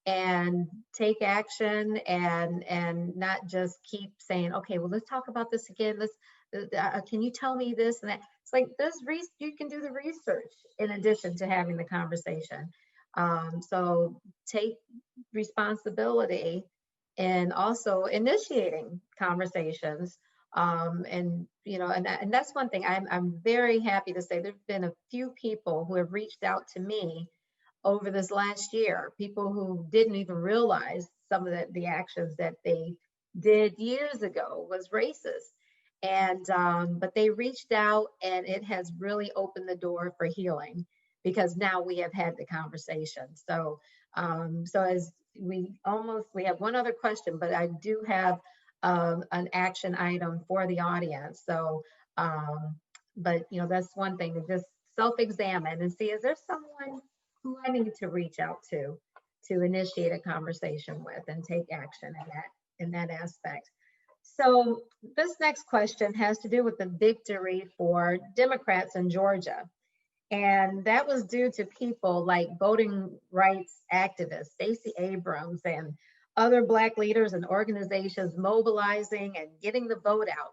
and take action, and not just keep saying, okay, well, let's talk about this again. Can you tell me this and that? It's like you can do the research in addition to having the conversation. So take responsibility and also initiating conversations. And that's one thing I'm very happy to say. There've been a few people who have reached out to me over this last year, people who didn't even realize some of the actions that they did years ago was racist. And but they reached out, and it has really opened the door for healing, because now we have had the conversation. So as we have one other question, but I do have an action item for the audience. So but that's one thing, to just self-examine and see, is there someone who I need to reach out to initiate a conversation with and take action in that aspect. So this next question has to do with the victory for Democrats in Georgia. And that was due to people like voting rights activists, Stacey Abrams, and other Black leaders and organizations mobilizing and getting the vote out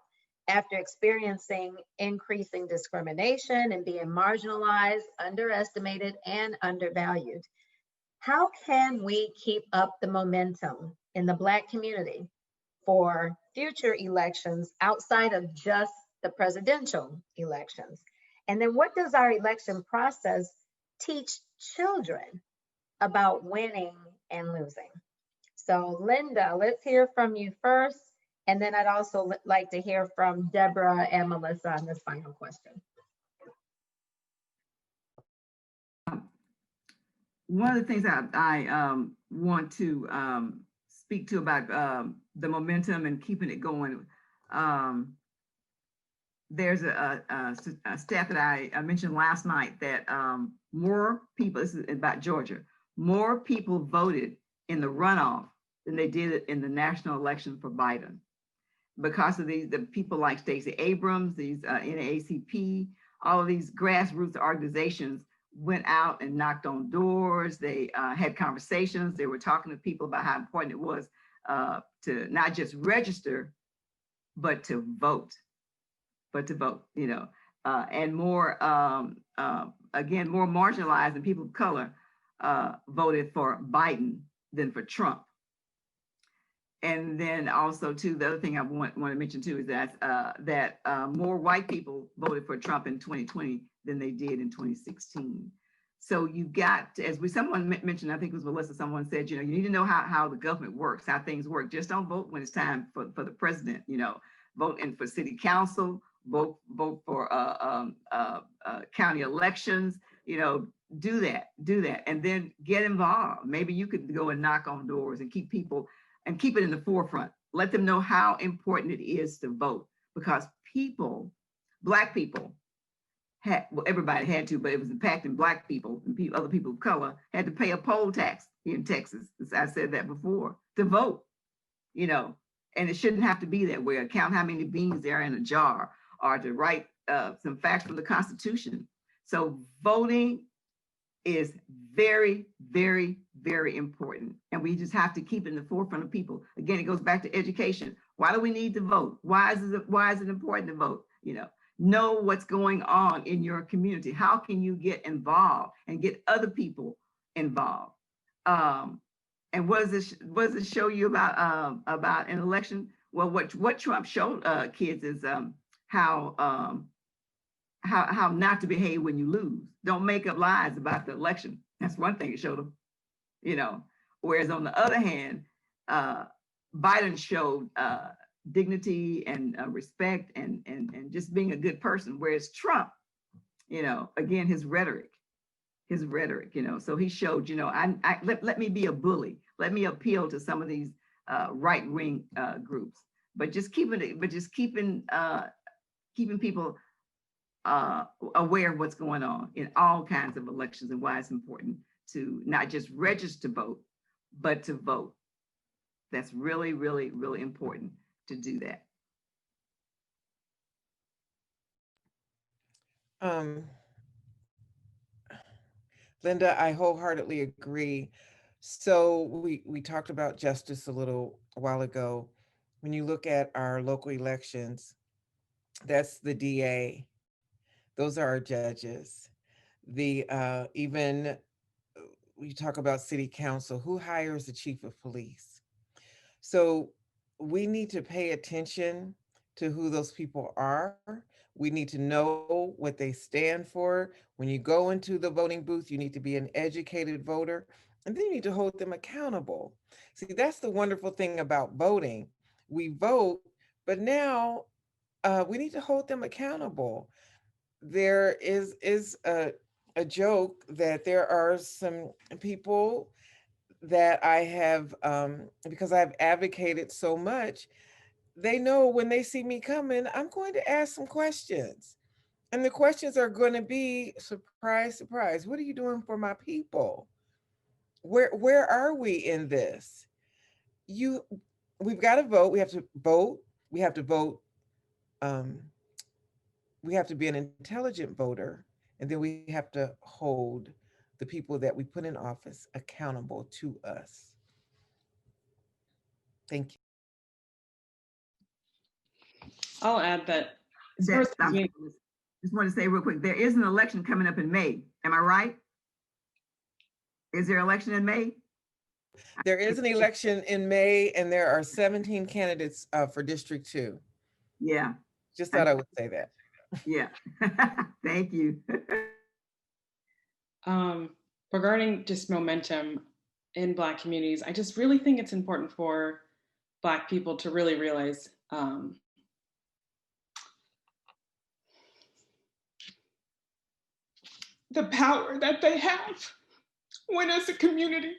after experiencing increasing discrimination and being marginalized, underestimated, and undervalued. How can we keep up the momentum in the Black community for future elections outside of just the presidential elections? And then what does our election process teach children about winning and losing? So Linda, let's hear from you first. And then I'd also like to hear from Deborah and Melissa on this final question. One of the things I want to speak to about the momentum and keeping it going, there's a stat that I mentioned last night that more people, this is about Georgia, more people voted in the runoff than they did in the national election for Biden. Because of the people like Stacey Abrams, these NAACP, all of these grassroots organizations went out and knocked on doors. They had conversations. They were talking to people about how important it was to not just register, but to vote. You know, and more, again, more marginalized and people of color voted for Biden than for Trump. And then also too, the other thing I want to mention too is that more white people voted for Trump in 2020 than they did in 2016. So you got, someone mentioned, I think it was Melissa, someone said, you know, you need to know how the government works, how things work. Just don't vote when it's time for the president, you know, vote in for city council, vote for county elections, you know, do that. And then get involved. Maybe you could go and knock on doors and keep people and keep it in the forefront. Let them know how important it is to vote, because people, Black people, everybody had to, but it was impacting Black people and other people of color had to pay a poll tax in Texas. I said that before, to vote, you know, and it shouldn't have to be that way, or count how many beans there are in a jar, or to write some facts from the Constitution. So voting is very, very, very important. And we just have to keep it in the forefront of people. Again, it goes back to education. Why do we need to vote? Why is it important to vote? You know what's going on in your community. How can you get involved and get other people involved? And what does it show you about an election? Well, what Trump showed kids is how not to behave when you lose. Don't make up lies about the election. That's one thing it showed them, you know. Whereas on the other hand, Biden showed dignity and respect and just being a good person. Whereas Trump, you know, again, his rhetoric, you know. So he showed, you know, let me be a bully. Let me appeal to some of these right-wing groups, but just keeping people aware of what's going on in all kinds of elections and why it's important to not just register to vote, but to vote. That's really, really, really important to do that. Linda, I wholeheartedly agree. So we talked about justice a little while ago. When you look at our local elections, that's the DA. Those are our judges. Even we talk about city council, who hires the chief of police? So we need to pay attention to who those people are. We need to know what they stand for. When you go into the voting booth, you need to be an educated voter, and then you need to hold them accountable. See, that's the wonderful thing about voting. We vote, but now we need to hold them accountable. There is a joke that there are some people that I have, because I've advocated so much, they know when they see me coming, I'm going to ask some questions. And the questions are going to be, surprise, surprise, what are you doing for my people? Where are we in this? We've got to vote. We have to vote. We have to vote. We have to be an intelligent voter. And then we have to hold the people that we put in office accountable to us. Thank you. I'll add that. Just want to say real quick, there is an election coming up in May. Am I right? Is there an election in May? There is an election in May, and there are 17 candidates for District 2. Yeah, Just thought I would say that. yeah. Thank you. Regarding just momentum in Black communities, I just really think it's important for Black people to really realize the power that they have when, as a community,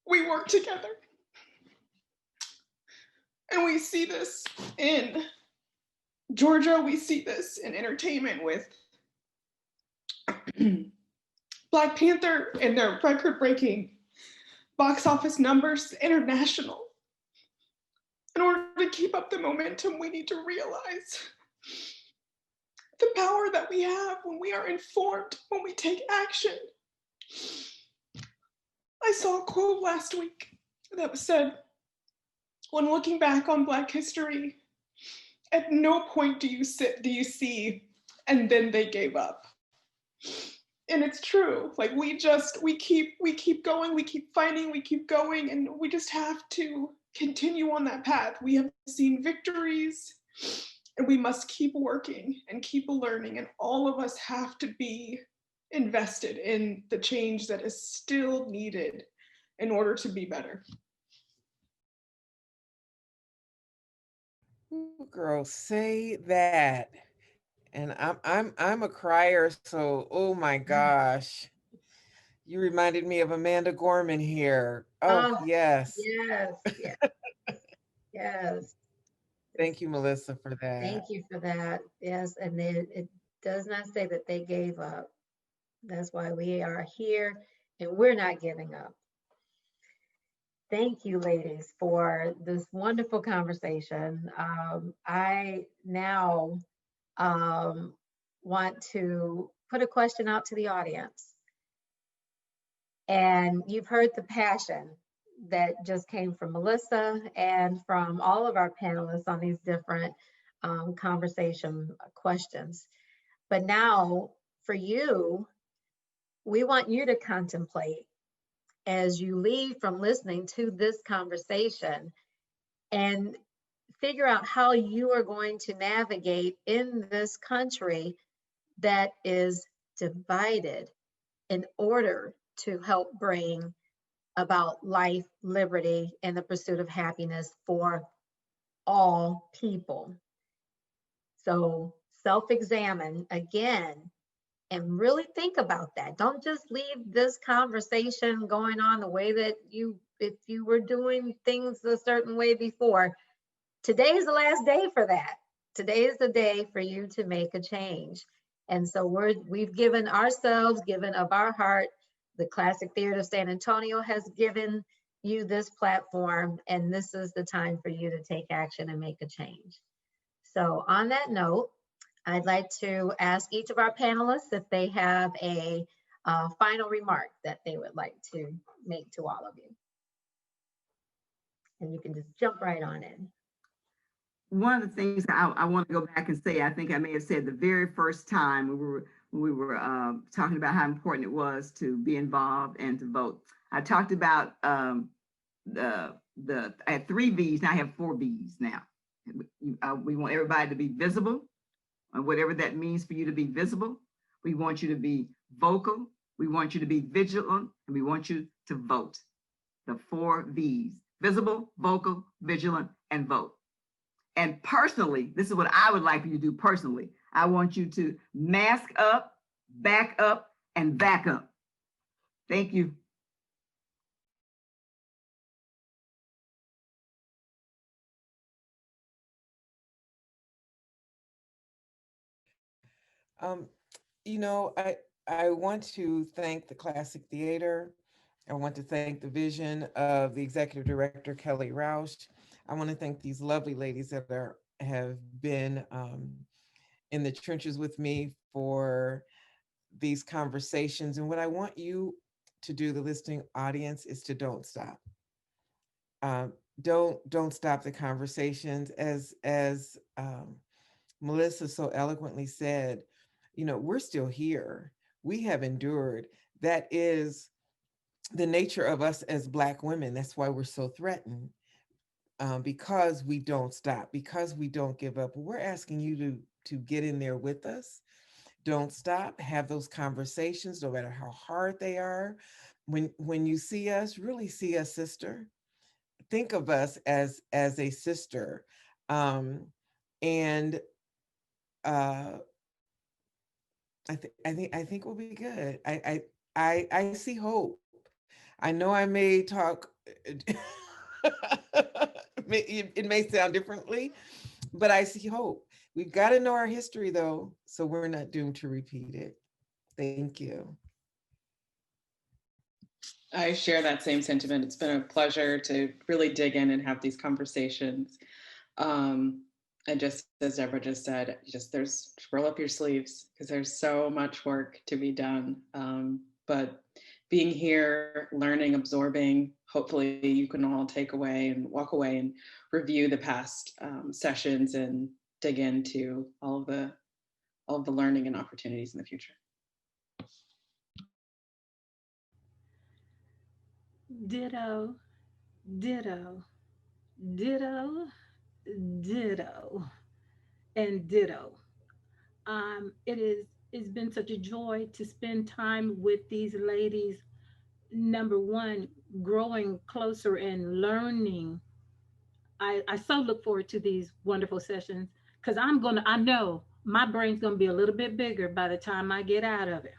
we work together. And we see this in Georgia, we see this in entertainment with Black Panther and their record-breaking box office numbers international. In order to keep up the momentum, we need to realize the power that we have when we are informed, when we take action. I saw a quote last week that said, when looking back on Black history, at no point do you see, and then they gave up. And it's true. Like we keep going, we keep fighting, we keep going, and we just have to continue on that path. We have seen victories, and we must keep working and keep learning. And all of us have to be invested in the change that is still needed in order to be better. Ooh, girl, say that. And I'm a crier, so oh my gosh. You reminded me of Amanda Gorman here. Oh, yes. Yes, yes, yes. Thank you, Melissa, for that. Thank you for that. Yes, and it does not say that they gave up. That's why we are here, and we're not giving up. Thank you, ladies, for this wonderful conversation. I now want to put a question out to the audience. And you've heard the passion that just came from Melissa and from all of our panelists on these different conversation questions. But now for you, we want you to contemplate as you leave from listening to this conversation and figure out how you are going to navigate in this country that is divided in order to help bring about life, liberty, and the pursuit of happiness for all people. So self-examine again and really think about that. Don't just leave this conversation going on the way that if you were doing things a certain way before. Today is the last day for that. Today is the day for you to make a change. And so we've given ourselves, given of our heart. The Classic Theater of San Antonio has given you this platform, and this is the time for you to take action and make a change. So on that note, I'd like to ask each of our panelists if they have a final remark that they would like to make to all of you. And you can just jump right on in. One of the things I want to go back and say, I think I may have said the very first time we were talking about how important it was to be involved and to vote. I talked about I had 3 V's, now I have 4 V's now. We want everybody to be visible, and whatever that means for you to be visible. We want you to be vocal, we want you to be vigilant, and we want you to vote. The 4 V's: visible, vocal, vigilant, and vote. And personally, this is what I would like for you to do personally. I want you to mask up, back up, and back up. Thank you. You know, I want to thank the Classic Theater. I want to thank the vision of the executive director, Kelly Rausch. I want to thank these lovely ladies that have been in the trenches with me for these conversations. And what I want you to do, the listening audience, is to don't stop. Don't stop the conversations. As Melissa so eloquently said, you know, we're still here. We have endured. That is the nature of us as Black women. That's why we're so threatened, because we don't stop, because we don't give up. We're asking you to get in there with us. Don't stop. Have those conversations, no matter how hard they are. When you see us, really see us, sister. Think of us as a sister, and I think we'll be good. I see hope. I know I may talk. It may sound differently, but I see hope. We've got to know our history, though, so we're not doomed to repeat it. Thank you. I share that same sentiment. It's been a pleasure to really dig in and have these conversations. And just as Deborah just said, just roll up your sleeves, because there's so much work to be done. But being here, learning, absorbing, hopefully you can all take away and walk away and review the past sessions and dig into all of the learning and opportunities in the future. Ditto, ditto, ditto, ditto, and ditto. It's been such a joy to spend time with these ladies. Number one, growing closer and learning. I so look forward to these wonderful sessions, because I know my brain's gonna be a little bit bigger by the time I get out of it.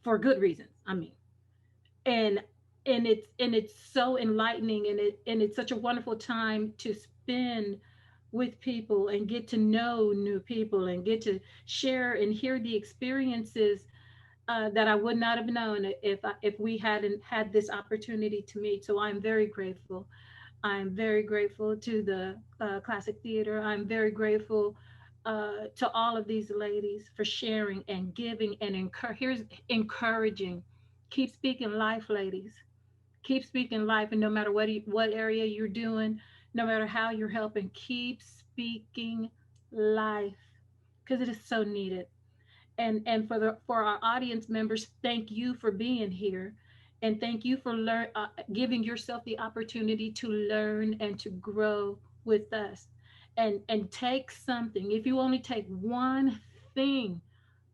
For good reasons, I mean. And it's so enlightening, and it's such a wonderful time to spend with people and get to know new people and get to share and hear the experiences that I would not have known if we hadn't had this opportunity to meet. So I'm very grateful. I'm very grateful to the Classic Theater. I'm very grateful to all of these ladies for sharing and giving and encouraging. Keep speaking life, ladies. Keep speaking life, and no matter what area you're doing, no matter how you're helping, keep speaking life, because it is so needed. And for our audience members, thank you for being here, and thank you for giving yourself the opportunity to learn and to grow with us, and take something. If you only take thing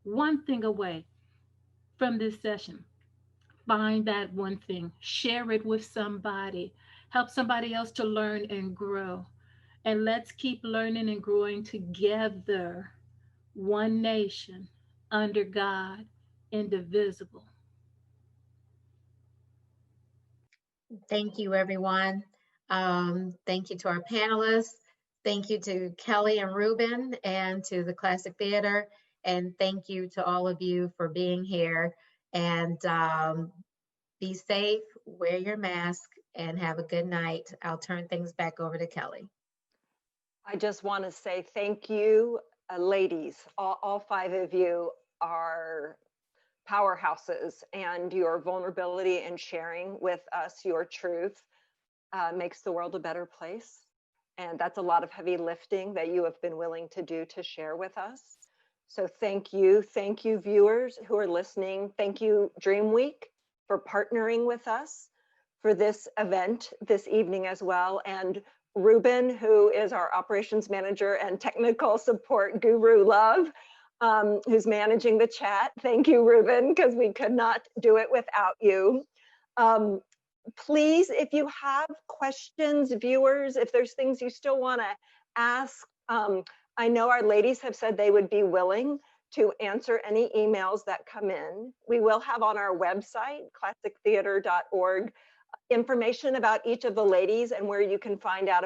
one thing away from this session, find that one thing, share it with somebody, help somebody else to learn and grow. And let's keep learning and growing together, one nation, under God, indivisible. Thank you, everyone. Thank you to our panelists. Thank you to Kelly and Ruben, and to the Classic Theater. And thank you to all of you for being here. And be safe, wear your mask, and have a good night. I'll turn things back over to Kelly. I just want to say thank you, ladies. All five of you are powerhouses, and your vulnerability and sharing with us your truth makes the world a better place. And that's a lot of heavy lifting that you have been willing to do to share with us. So thank you. Thank you, viewers who are listening. Thank you, DreamWeek, for partnering with us for this event this evening as well. And Ruben, who is our operations manager and technical support guru love, who's managing the chat. Thank you, Ruben, because we could not do it without you. Please, if you have questions, viewers, if there's things you still want to ask, I know our ladies have said they would be willing to answer any emails that come in. We will have on our website, classictheater.org, information about each of the ladies and where you can find out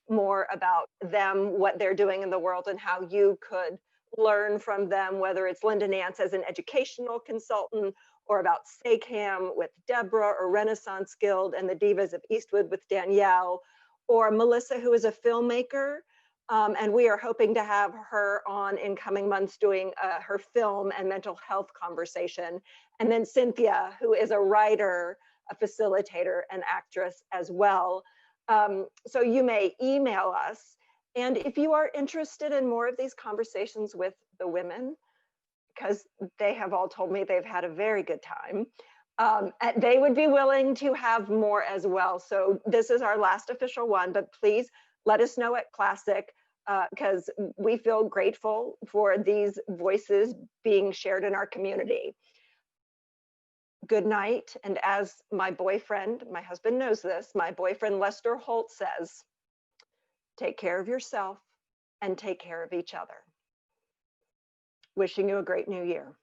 more about them, what they're doing in the world, and how you could learn from them, whether it's Linda Nance as an educational consultant, or about SACAM with Deborah, or Renaissance Guild and the Divas of Eastwood with Danielle, or Melissa, who is a filmmaker. And we are hoping to have her on in coming months doing her film and mental health conversation. And then Cynthia, who is a writer, a facilitator, and actress as well. So you may email us. And if you are interested in more of these conversations with the women, because they have all told me they've had a very good time, They would be willing to have more as well. So this is our last official one, but please let us know at Classic, because we feel grateful for these voices being shared in our community. Good night. And as my boyfriend, my husband knows this, my boyfriend Lester Holt says, take care of yourself and take care of each other. Wishing you a great new year.